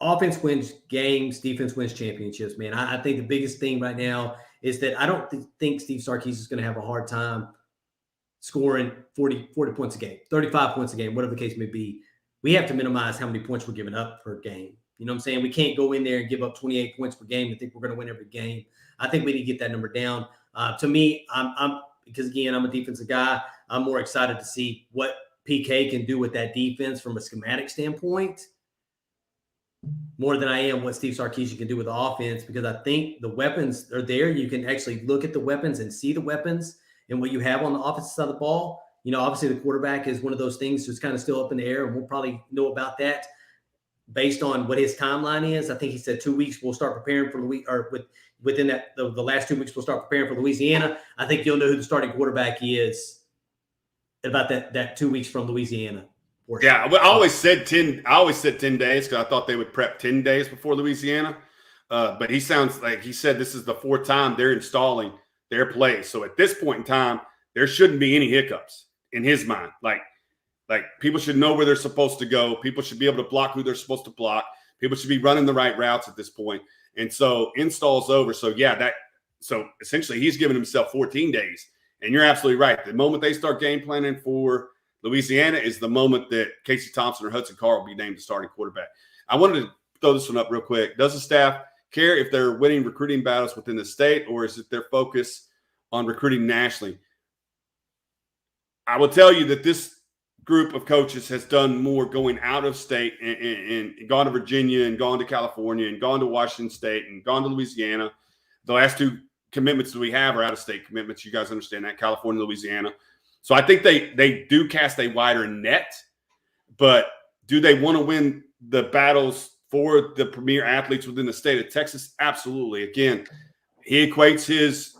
offense wins games, defense wins championships, man. I think the biggest thing right now is that I don't think Steve Sarkisian is going to have a hard time scoring 40 points a game, 35 points a game, whatever the case may be. We have to minimize how many points we're giving up per game. You know what I'm saying? We can't go in there and give up 28 points per game and think we're going to win every game. I think we need to get that number down. To me, because again, I'm a defensive guy. I'm more excited to see what PK can do with that defense from a schematic standpoint, more than I am what Steve Sarkisian can do with the offense, because I think the weapons are there. You can actually look at the weapons and see the weapons and what you have on the offensive side of the ball. Obviously the quarterback is one of those things that's kind of still up in the air, and we'll probably know about that based on what his timeline is. I think he said 2 weeks we'll start preparing for within that the last 2 weeks we'll start preparing for Louisiana. I think you'll know who the starting quarterback is about that 2 weeks from Louisiana. Yeah, I always said 10 days because I thought they would prep 10 days before Louisiana. But he sounds like he said this is the 4th time they're installing their plays. So at this point in time, there shouldn't be any hiccups in his mind. Like people should know where they're supposed to go. People should be able to block who they're supposed to block. People should be running the right routes at this point. And so install's over. So so essentially he's giving himself 14 days. And you're absolutely right. The moment they start game planning for Louisiana is the moment that Casey Thompson or Hudson Carr will be named the starting quarterback. I wanted to throw this one up real quick. Does the staff care if they're winning recruiting battles within the state, or is it their focus on recruiting nationally? I will tell you that this group of coaches has done more going out of state and gone to Virginia and gone to California and gone to Washington State and gone to Louisiana. The last 2 commitments that we have are out-of-state commitments. You guys understand that, California, Louisiana. So I think they do cast a wider net, but do they want to win the battles for the premier athletes within the state of Texas? Absolutely. Again, he equates his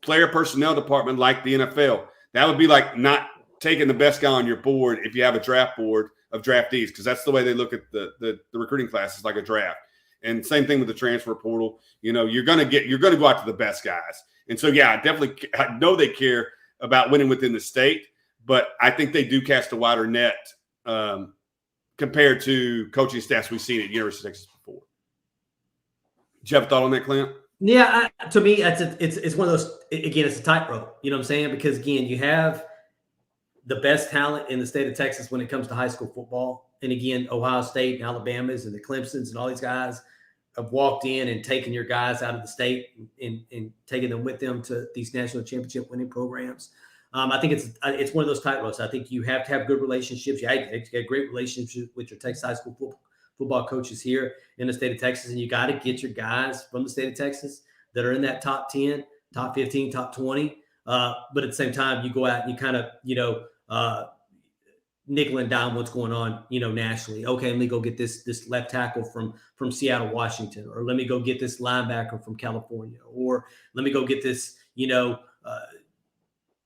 player personnel department like the NFL. That would be like not taking the best guy on your board if you have a draft board of draftees, because that's the way they look at the recruiting classes, like a draft. And same thing with the transfer portal. You know, you're going to go out to the best guys. And so, yeah, I know they care about winning within the state, but I think they do cast a wider net compared to coaching staffs we've seen at University of Texas before. Do you have a thought on that, Clint? Yeah, to me, it's one of those. Again, it's a tightrope. You know what I'm saying? Because again, you have the best talent in the state of Texas when it comes to high school football, and again, Ohio State and Alabama's and the Clemson's and all these guys have walked in and taken your guys out of the state and taken them with them to these national championship winning programs. I think it's one of those tightropes. I think you have to have good relationships. You have to get great relationships with your Texas high school football coaches here in the state of Texas, and you got to get your guys from the state of Texas that are in that top 10, top 15, top 20. But at the same time, you go out and you kind of, nickel and dime what's going on, nationally. Okay, let me go get this left tackle from Seattle, Washington, or let me go get this linebacker from California, or let me go get this,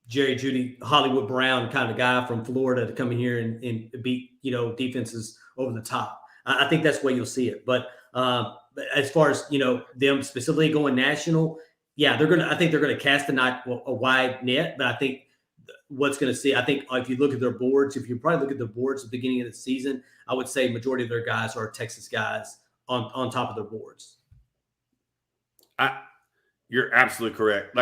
Jerry Jeudy, Hollywood Brown kind of guy from Florida to come in here and beat, defenses over the top. I think that's the way you'll see it. But as far as, them specifically going national, yeah, I think they're going to cast a wide net, but I think I think if you look at their boards, if you probably look at the boards at the beginning of the season, I would say majority of their guys are Texas guys on top of their boards. You're absolutely correct.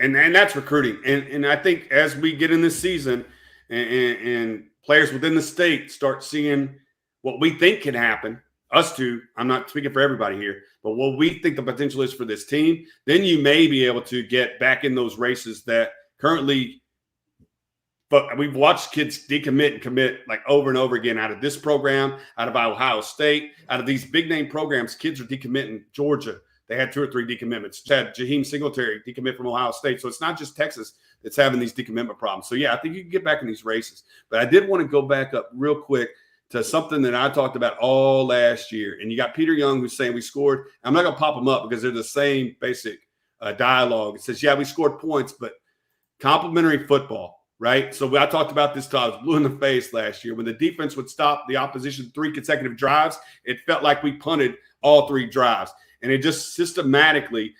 And that's recruiting. And I think as we get in this season and players within the state start seeing what we think can happen, us two, I'm not speaking for everybody here, but what we think the potential is for this team, then you may be able to get back in those races that currently – but we've watched kids decommit and commit like over and over again out of this program, out of Ohio State, out of these big name programs. Kids are decommitting. Georgia, they had 2 or 3 decommitments. Had Jaheim Singletary decommit from Ohio State. So it's not just Texas that's having these decommitment problems. So, yeah, I think you can get back in these races. But I did want to go back up real quick to something that I talked about all last year. And you got Peter Young who's saying we scored. I'm not going to pop them up because they're the same basic dialogue. It says, yeah, we scored points, but complimentary football. Right. So I talked about this till I was blue in the face last year. When the defense would stop the opposition 3 consecutive drives, it felt like we punted all 3 drives. And it just systematically,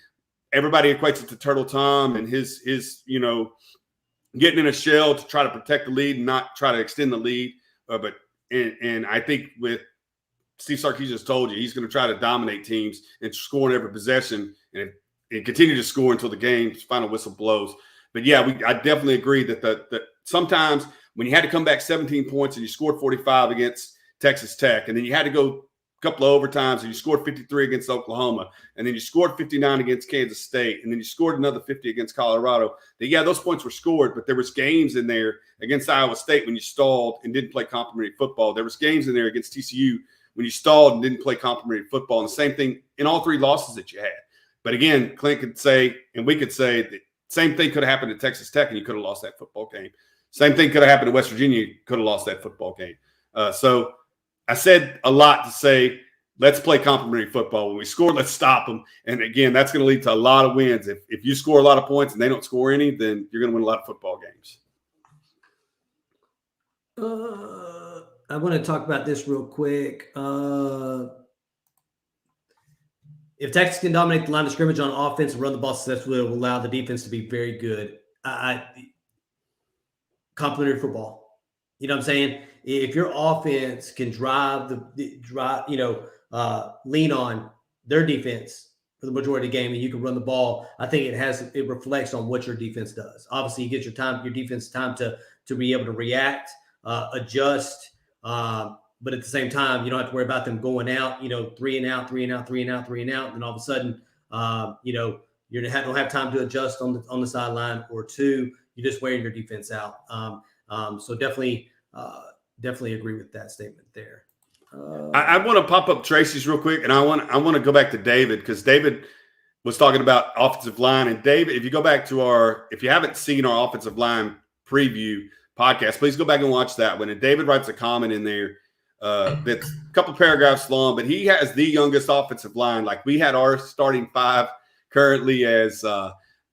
everybody equates it to Turtle Tom and his getting in a shell to try to protect the lead and not try to extend the lead. And I think with Steve Sarkisian has told you, he's going to try to dominate teams and score in every possession and continue to score until the game's final whistle blows. But, yeah, I definitely agree that sometimes when you had to come back 17 points and you scored 45 against Texas Tech, and then you had to go a couple of overtimes and you scored 53 against Oklahoma, and then you scored 59 against Kansas State, and then you scored another 50 against Colorado, those points were scored, but there was games in there against Iowa State when you stalled and didn't play complimentary football. There was games in there against TCU when you stalled and didn't play complimentary football, and the same thing in all 3 losses that you had. But, again, Clint could say, and we could say that same thing could have happened at Texas Tech, and you could have lost that football game. Same thing could have happened to West Virginia. You could have lost that football game. So I said a lot to say, let's play complimentary football. When we score, let's stop them. And, again, that's going to lead to a lot of wins. If you score a lot of points and they don't score any, then you're going to win a lot of football games. I want to talk about this real quick. If Texas can dominate the line of scrimmage on offense and run the ball successfully, it will allow the defense to be very good. Complimentary football. You know what I'm saying? If your offense can lean on their defense for the majority of the game and you can run the ball, I think it reflects on what your defense does. Obviously, you get your defense time to be able to react, adjust, but at the same time, you don't have to worry about them going out, 3 and out, and then all of a sudden, you don't have time to adjust on the sideline, or 2, you're just wearing your defense out. So definitely agree with that statement there. I want to pop up Tracy's real quick, and I want to go back to David, because David was talking about offensive line. And David, if you go back to if you haven't seen our offensive line preview podcast, please go back and watch that one. And David writes a comment in there that's a couple paragraphs long, but he has the youngest offensive line. Like, we had our starting 5 currently as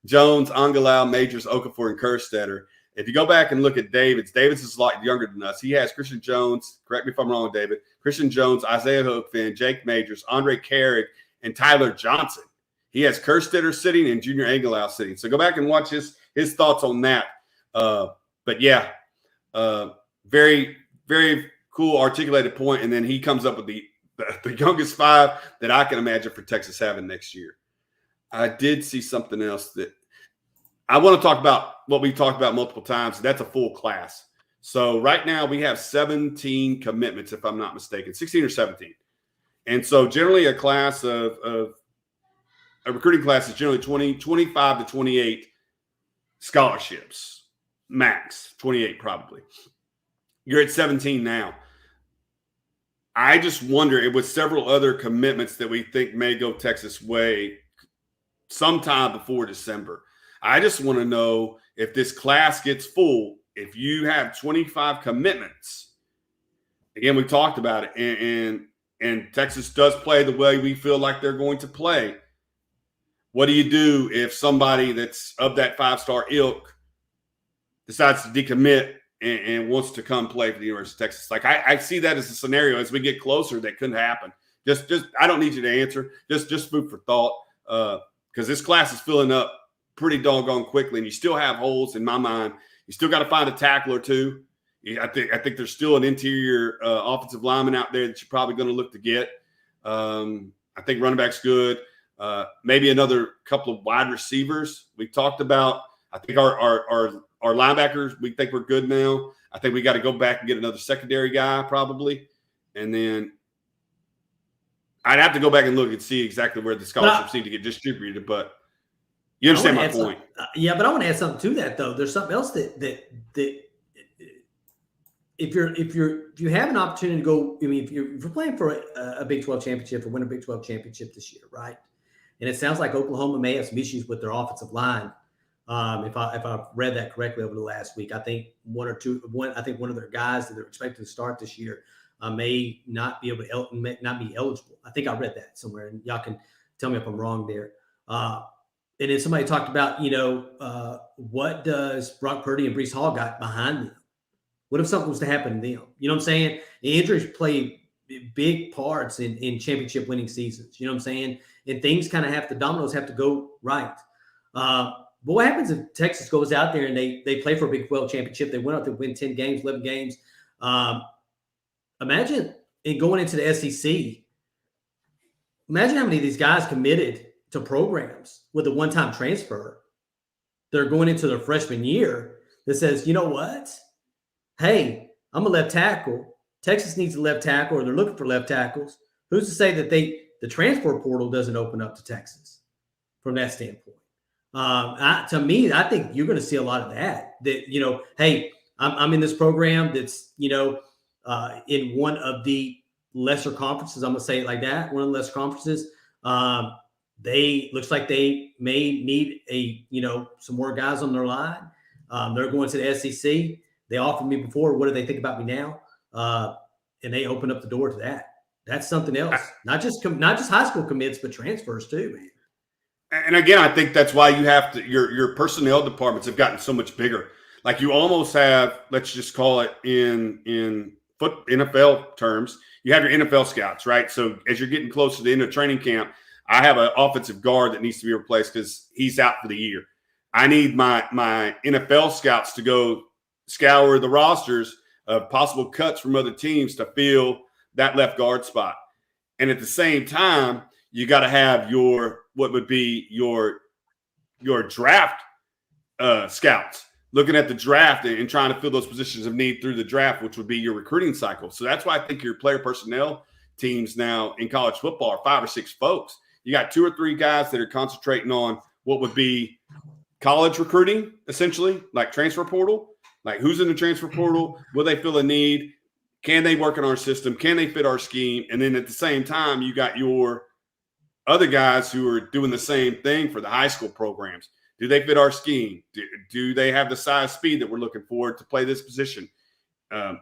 Jones, Angalau, Majors, Okafor, and Kerstetter. If you go back and look at David's is a lot younger than us. He has Christian Jones, correct me if I'm wrong, David, Christian Jones, Isaiah Hookfin, Jake Majors, Andre Carrick, and Tyler Johnson. He has Kerstetter sitting and Junior Angalau sitting. So go back and watch his thoughts on that. But yeah, very, very cool articulated point. And then he comes up with the youngest 5 that I can imagine for Texas having next year. I did see something else that I want to talk about, what we've talked about multiple times. That's a full class. So right now we have 17 commitments, if I'm not mistaken, 16 or 17. And so generally a class of a recruiting class is generally 25 to 28 scholarships, max 28 probably. You're at 17 now. I just wonder, with several other commitments that we think may go Texas way sometime before December. I just want to know if this class gets full, if you have 25 commitments. Again, we talked about it, and Texas does play the way we feel like they're going to play. What do you do if somebody that's of that 5-star ilk decides to decommit and wants to come play for the University of Texas? Like I see that as a scenario as we get closer that couldn't happen. Just I don't need you to answer. Just food for thought, because this class is filling up pretty doggone quickly, and you still have holes in my mind. You still got to find a tackle or two. I think there's still an interior offensive lineman out there that you're probably going to look to get. I think running back's good. Maybe another couple of wide receivers. We talked about. I think our linebackers, we think we're good now. I think we got to go back and get another secondary guy probably, and then I'd have to go back and look and see exactly where the scholarships need to get distributed. But you understand my point. Yeah, but I want to add something to that though. There's something else that if you have an opportunity to go, I mean, if you're playing for a Big 12 championship or win a Big 12 championship this year, right? And it sounds like Oklahoma may have some issues with their offensive line. If I've read that correctly over the last week, I think one of their guys that they're expected to start this year may not be able to not be eligible. I think I read that somewhere, and y'all can tell me if I'm wrong there. And then somebody talked about, what does Brock Purdy and Breece Hall got behind them? What if something was to happen to them? You know what I'm saying? The injuries play big parts in championship winning seasons. You know what I'm saying? And things kind of dominoes have to go right. But what happens if Texas goes out there and they play for a Big 12 championship? They went out to win 10 games, 11 games. Imagine going into the SEC. Imagine how many of these guys committed to programs with a one-time transfer. They're going into their freshman year that says, you know what? Hey, I'm a left tackle. Texas needs a left tackle, or they're looking for left tackles. Who's to say that the transfer portal doesn't open up to Texas from that standpoint? To me, I think you're going to see a lot of that. That hey, I'm in this program that's in one of the lesser conferences. I'm going to say it like that. One of the lesser conferences. Looks like they may need some more guys on their line. They're going to the SEC. They offered me before. What do they think about me now? And they opened up the door to that. That's something else. Not just high school commits, but transfers too, man. And again, I think that's why you have to. Your personnel departments have gotten so much bigger. Like you almost have, let's just call it in NFL terms, you have your NFL scouts, right? So as you're getting close to the end of training camp, I have an offensive guard that needs to be replaced because he's out for the year. I need my NFL scouts to go scour the rosters of possible cuts from other teams to fill that left guard spot. And at the same time, you got to have what would be your draft scouts looking at the draft and trying to fill those positions of need through the draft, which would be your recruiting cycle. So that's why I think your player personnel teams now in college football are 5 or 6 folks. You got 2 or 3 guys that are concentrating on what would be college recruiting, essentially, like transfer portal, like who's in the transfer portal, will they fill a need, can they work in our system, can they fit our scheme, and then at the same time, you got your other guys who are doing the same thing for the high school programs. Do they fit our scheme? Do they have the size, speed that we're looking for to play this position? And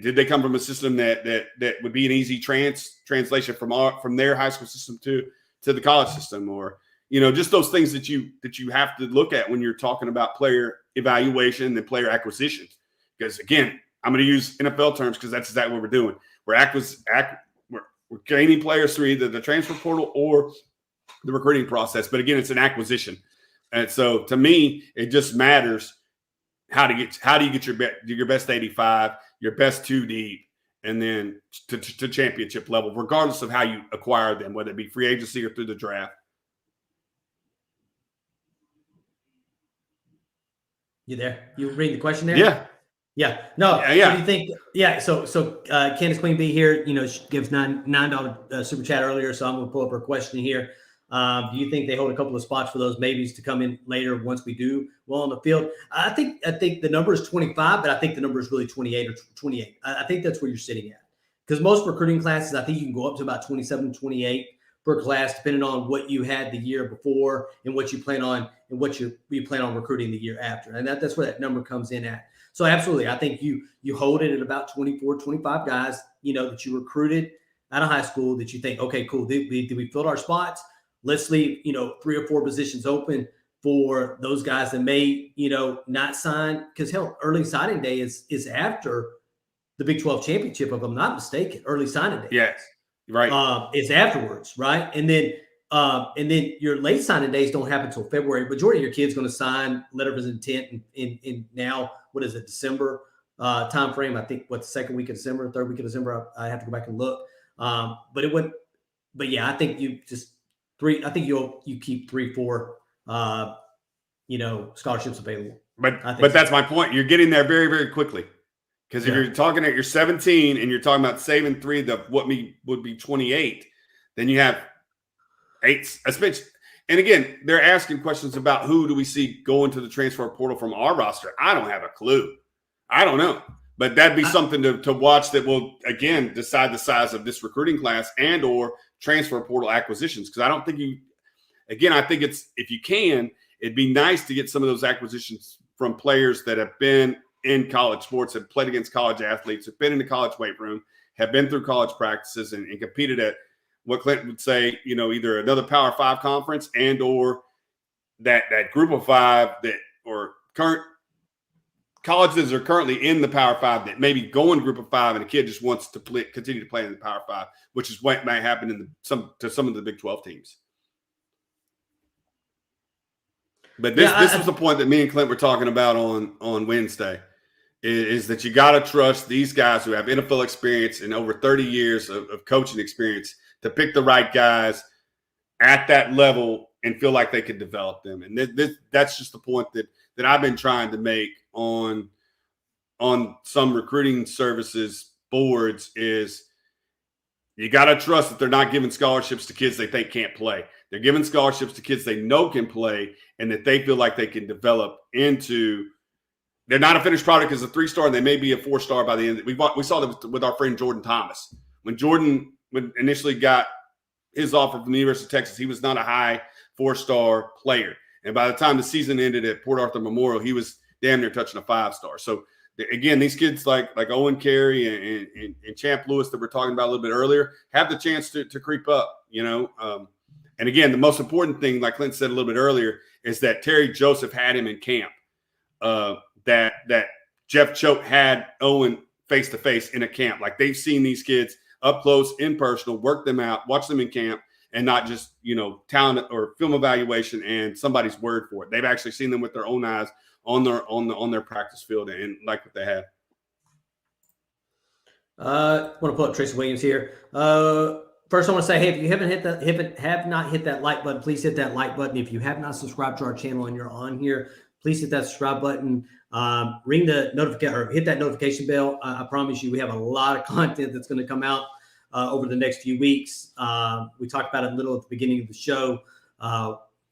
did they come from a system that would be an easy translation from their high school system to the college system? Or just those things that you have to look at when you're talking about player evaluation and player acquisition. Because again, I'm going to use NFL terms because that's exactly what we're doing. We're gaining players through either the transfer portal or the recruiting process. But again, it's an acquisition. And so to me, it just matters how do you get your best 85, your best 2 deep, and then to championship level, regardless of how you acquire them, whether it be free agency or through the draft. You there? You reading the question there? Yeah. Yeah. No. Yeah. What do you think? Yeah. So Candace Queen B here, she gives $9 super chat earlier. So I'm going to pull up her question here. Do you think they hold a couple of spots for those maybes to come in later once we do well on the field? I think the number is 25, but I think the number is really 28 or 28. I think that's where you're sitting at, because most recruiting classes, I think you can go up to about 27, 28 per class, depending on what you had the year before and what you plan on and what you plan on recruiting the year after. And that's where that number comes in at. So absolutely, I think you hold it at about 24, 25 guys, that you recruited out of high school that you think, okay, cool. Did we fill our spots? Let's leave, 3 or 4 positions open for those guys that may, not sign. Because hell, early signing day is after the Big 12 championship, if I'm not mistaken. Early signing day. Yes, right. It's afterwards, right? And then your late signing days don't happen until February. Majority of your kids going to sign letters of intent in now, what is it, December time frame? I think the second week of December, third week of December. I have to go back and look. But yeah, I think you just. I think you keep 3, 4, scholarships available. But that's my point. You're getting there very, very quickly, because if you're talking at your 17 and you're talking about saving 3, would be 28, then you have 8. And again, they're asking questions about who do we see going to the transfer portal from our roster. I don't have a clue. I don't know. But that'd be something to watch that will, again, decide the size of this recruiting class and or transfer portal acquisitions. Because I don't think I think it's, if you can, it'd be nice to get some of those acquisitions from players that have been in college sports, have played against college athletes, have been in the college weight room, have been through college practices and competed at what Clinton would say, either another Power 5 conference and or that group of 5 that or current colleges are currently in the Power 5 that maybe go in group of 5 and a kid just wants to continue to play in the Power 5, which is what might happen to some of the Big 12 teams. But this was the point that me and Clint were talking about on Wednesday, is that you got to trust these guys who have NFL experience and over 30 years of coaching experience to pick the right guys at that level and feel like they could develop them. And that's just the point that I've been trying to make on some recruiting services boards, is you got to trust that they're not giving scholarships to kids they think can't play. They're giving scholarships to kids they know can play and that they feel like they can develop into. They're not a finished product as a 3-star, and they may be a 4-star by the end. We saw that with our friend Jordan Thomas. When Jordan initially got his offer from the University of Texas, he was not a high 4-star player. And by the time the season ended at Port Arthur Memorial, he was damn near touching a 5-star. So again, these kids like Owen Carey and Champ Lewis that we're talking about a little bit earlier have the chance to creep up, And again, the most important thing, like Clint said a little bit earlier, is that Terry Joseph had him in camp. That Jeff Choate had Owen face-to-face in a camp. Like, they've seen these kids up close, in personal, work them out, watch them in camp, and not just, talent or film evaluation and somebody's word for it. They've actually seen them with their own eyes on their practice field and like what they have. I want to pull up Tracy Williams here. First, I want to say, hey, if you have not hit that like button, please hit that like button. If you have not subscribed to our channel and you're on here, please hit that subscribe button. Ring the notification or hit that notification bell. I promise you, we have a lot of content that's going to come out over the next few weeks. We talked about it a little at the beginning of the show.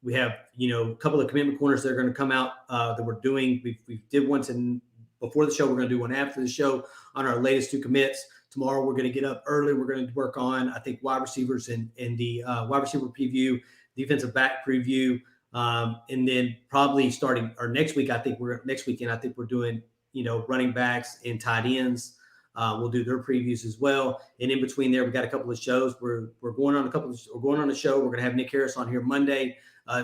We have, a couple of commitment corners that are going to come out that we're doing. We did one before the show. We're going to do one after the show on our latest 2 commits. Tomorrow, we're going to get up early. We're going to work on, I think, wide receivers and the wide receiver preview, defensive back preview. And then probably starting our next weekend, I think we're doing, running backs and tight ends. We'll do their previews as well. And in between there, we got a couple of shows. We're going on a show. We're going to have Nick Harris on here Monday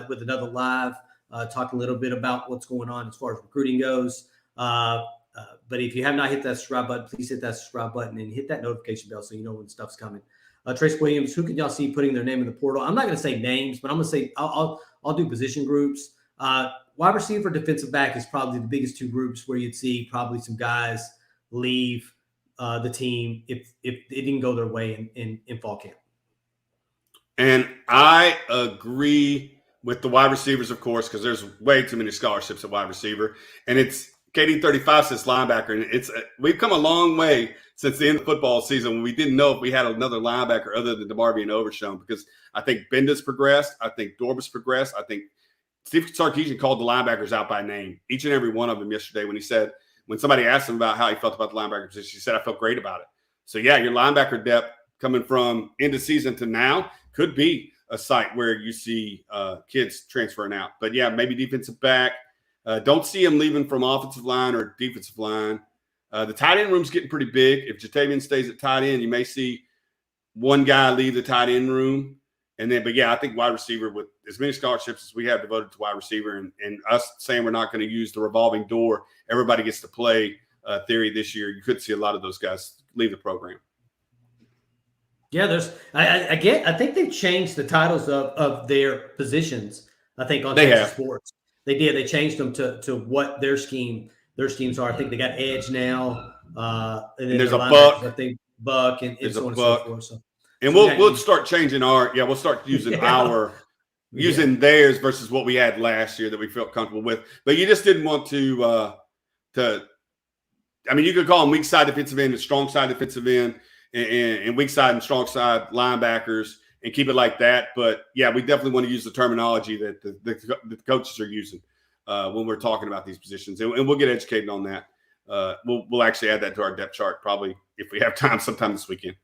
with another live, talk a little bit about what's going on as far as recruiting goes. But if you have not hit that subscribe button, please hit that subscribe button and hit that notification bell so you know when stuff's coming. Trace Williams, who can y'all see putting their name in the portal? I'm not going to say names, but I'm going to say I'll do position groups. Wide receiver, defensive back is probably the biggest two groups where you'd see probably some guys leave the team if it didn't go their way in fall camp. And I agree with the wide receivers, of course, because there's way too many scholarships at wide receiver. And it's KD35 says linebacker, and we've come a long way since the end of the football season when we didn't know if we had another linebacker other than DeMarvin Overshown, because I think Benda's progressed. I think Dorba's progressed. I think Steve Sarkisian called the linebackers out by name, each and every one of them yesterday when somebody asked him about how he felt about the linebacker position, he said, I felt great about it. So, yeah, your linebacker depth coming from end of season to now could be a site where you see kids transferring out. But, yeah, maybe defensive back. Don't see him leaving from offensive line or defensive line. The tight end room's getting pretty big. If Jatavian stays at tight end, you may see one guy leave the tight end room. But yeah, I think wide receiver, with as many scholarships as we have devoted to wide receiver, and us saying we're not going to use the revolving door, everybody gets to play theory this year, you could see a lot of those guys leave the program. Yeah, I think they've changed the titles of their positions. I think on Texas Sports, they did. They changed them to what their schemes are. I think they got edge now, and then there's a buck. I think buck and so on and so forth. So. And we'll start changing we'll start using using theirs versus what we had last year that we felt comfortable with. But you just didn't want to you could call them weak side defensive end and strong side defensive end and weak side and strong side linebackers and keep it like that. But yeah, we definitely want to use the terminology that the coaches are using when we're talking about these positions. And we'll get educated on that. We'll actually add that to our depth chart probably if we have time sometime this weekend.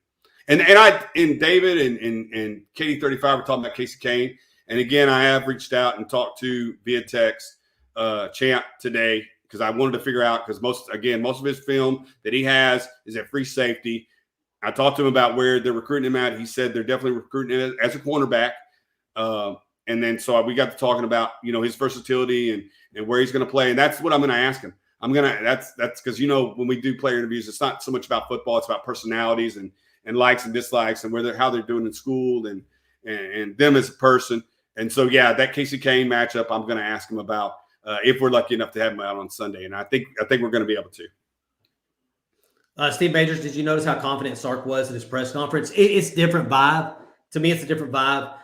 And David and KD35 were talking about Casey Kane. And again, I have reached out and talked to via text Champ today because I wanted to figure out, because most of his film that he has is at free safety. I talked to him about where they're recruiting him at. He said they're definitely recruiting him as a cornerback. And then so we got to talking about, his versatility and where he's going to play. And that's what I'm going to ask him. That's because, when we do player interviews, it's not so much about football. It's about personalities and likes and dislikes and how they're doing in school and them as a person. And so, yeah, that Casey Kane matchup, I'm going to ask him about if we're lucky enough to have him out on Sunday. And I think we're going to be able to. Steve Majors, did you notice how confident Sark was at his press conference? It's a different vibe. To me, it's a different vibe.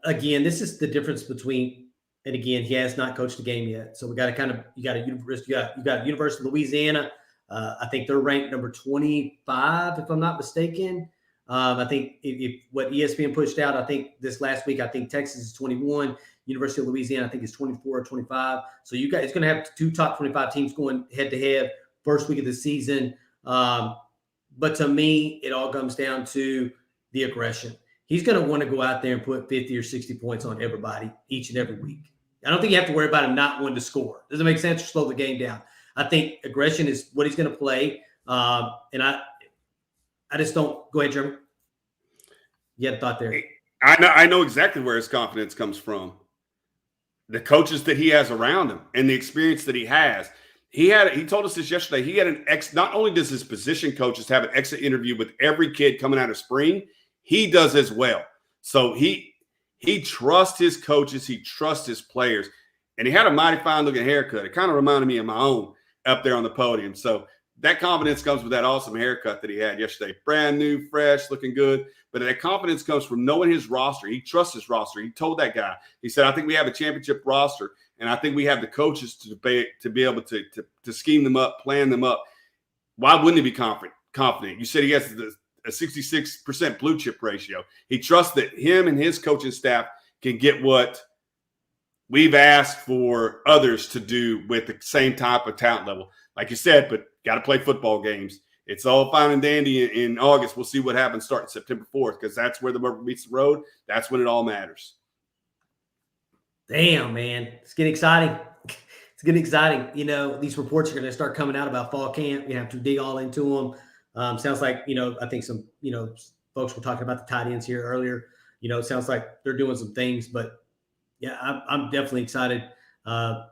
Again, this is the difference between, and again, he has not coached a game yet. So we got to you got University of Louisiana. I think they're ranked number 25, if I'm not mistaken. I think if what ESPN pushed out, I think this last week, I think Texas is 21. University of Louisiana, I think, is 24 or 25. So it's going to have two top 25 teams going head-to-head first week of the season. But to me, it all comes down to the aggression. He's going to want to go out there and put 50 or 60 points on everybody each and every week. I don't think you have to worry about him not wanting to score. Doesn't make sense to slow the game down. I think aggression is what he's going to play. And I just don't – go ahead, Jeremy. You had a thought there. I know exactly where his confidence comes from. The coaches that he has around him and the experience that he has. He told us this yesterday. He had not only does his position coaches have an exit interview with every kid coming out of spring, he does as well. So he trusts his coaches. He trusts his players. And he had a mighty fine-looking haircut. It kind of reminded me of my own up there on the podium. So that confidence comes with that awesome haircut that he had yesterday. Brand new, fresh, looking good. But that confidence comes from knowing his roster. He trusts his roster. He told that guy. He said, I think we have a championship roster, and I think we have the coaches to be able to scheme them up, plan them up. Why wouldn't he be confident? You said he has a 66% blue chip ratio. He trusts that him and his coaching staff can get what we've asked for others to do with the same type of talent level. Like you said, but got to play football games. It's all fine and dandy in August. We'll see what happens starting September 4th because that's where the rubber meets the road. That's when it all matters. Damn, man. It's getting exciting. It's getting exciting. These reports are going to start coming out about fall camp. You have to dig all into them. Sounds like, I think some, folks were talking about the tight ends here earlier. It sounds like they're doing some things, but yeah, I'm definitely excited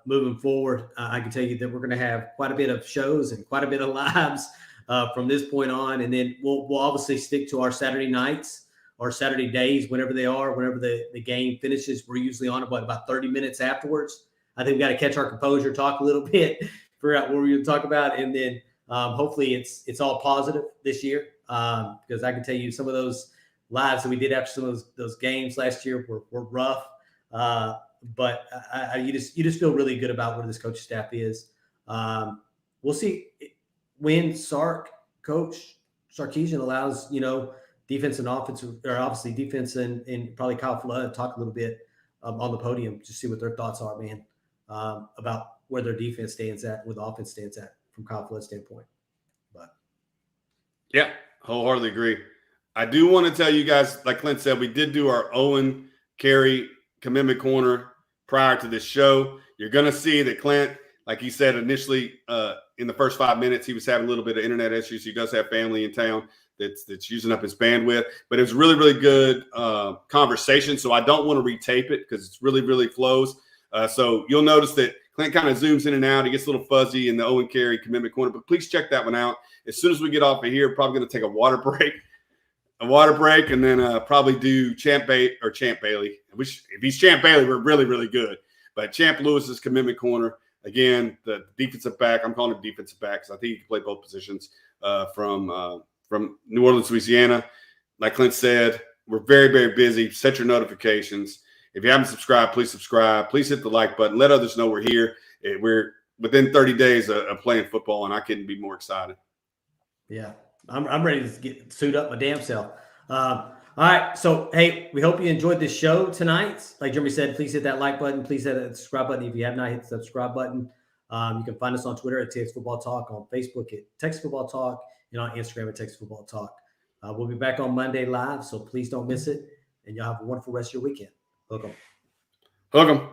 moving forward. I can tell you that we're going to have quite a bit of shows and quite a bit of lives from this point on. And then we'll obviously stick to our Saturday nights or Saturday days, whenever they are, whenever the game finishes. We're usually on about 30 minutes afterwards. I think we got to catch our composure, talk a little bit, figure out what we're going to talk about. And then hopefully it's all positive this year, because I can tell you some of those lives that we did after some of those games last year were rough. But you just feel really good about where this coaching staff is. We'll see when Coach Sarkisian allows, defense and offense, or obviously defense and probably Kyle Flood talk a little bit on the podium to see what their thoughts are, man, about where their defense stands at, where the offense stands at from Kyle Flood's standpoint. But yeah, wholeheartedly agree. I do want to tell you guys, like Clint said, we did do our Owen Carey commitment corner prior to this show. You're going to see that Clint, like he said initially in the first 5 minutes, he was having a little bit of internet issues. He does have family in town that's using up his bandwidth, but it was really, really good conversation. So I don't want to retape it because it's really, really flows. So you'll notice that Clint kind of zooms in and out. He gets a little fuzzy in the Owen Carey commitment corner, but please check that one out. As soon as we get off of here, probably going to take a water break, and then probably do Champ Bailey. If he's Champ Bailey, we're really, really good. But Champ Lewis's commitment corner, again, the defensive back. I'm calling him defensive back because I think he can play both positions from New Orleans, Louisiana. Like Clint said, we're very, very busy. Set your notifications. If you haven't subscribed, please subscribe. Please hit the like button. Let others know we're here. We're within 30 days of playing football, and I couldn't be more excited. Yeah, I'm ready to suit up my damn self. All right. So, hey, we hope you enjoyed this show tonight. Like Jeremy said, please hit that like button. Please hit that subscribe button if you have not hit the subscribe button. You can find us on Twitter at Texas Football Talk, on Facebook at Texas Football Talk, and on Instagram at Texas Football Talk. We'll be back on Monday live, so please don't miss it. And y'all have a wonderful rest of your weekend. Hook 'em. Hook 'em.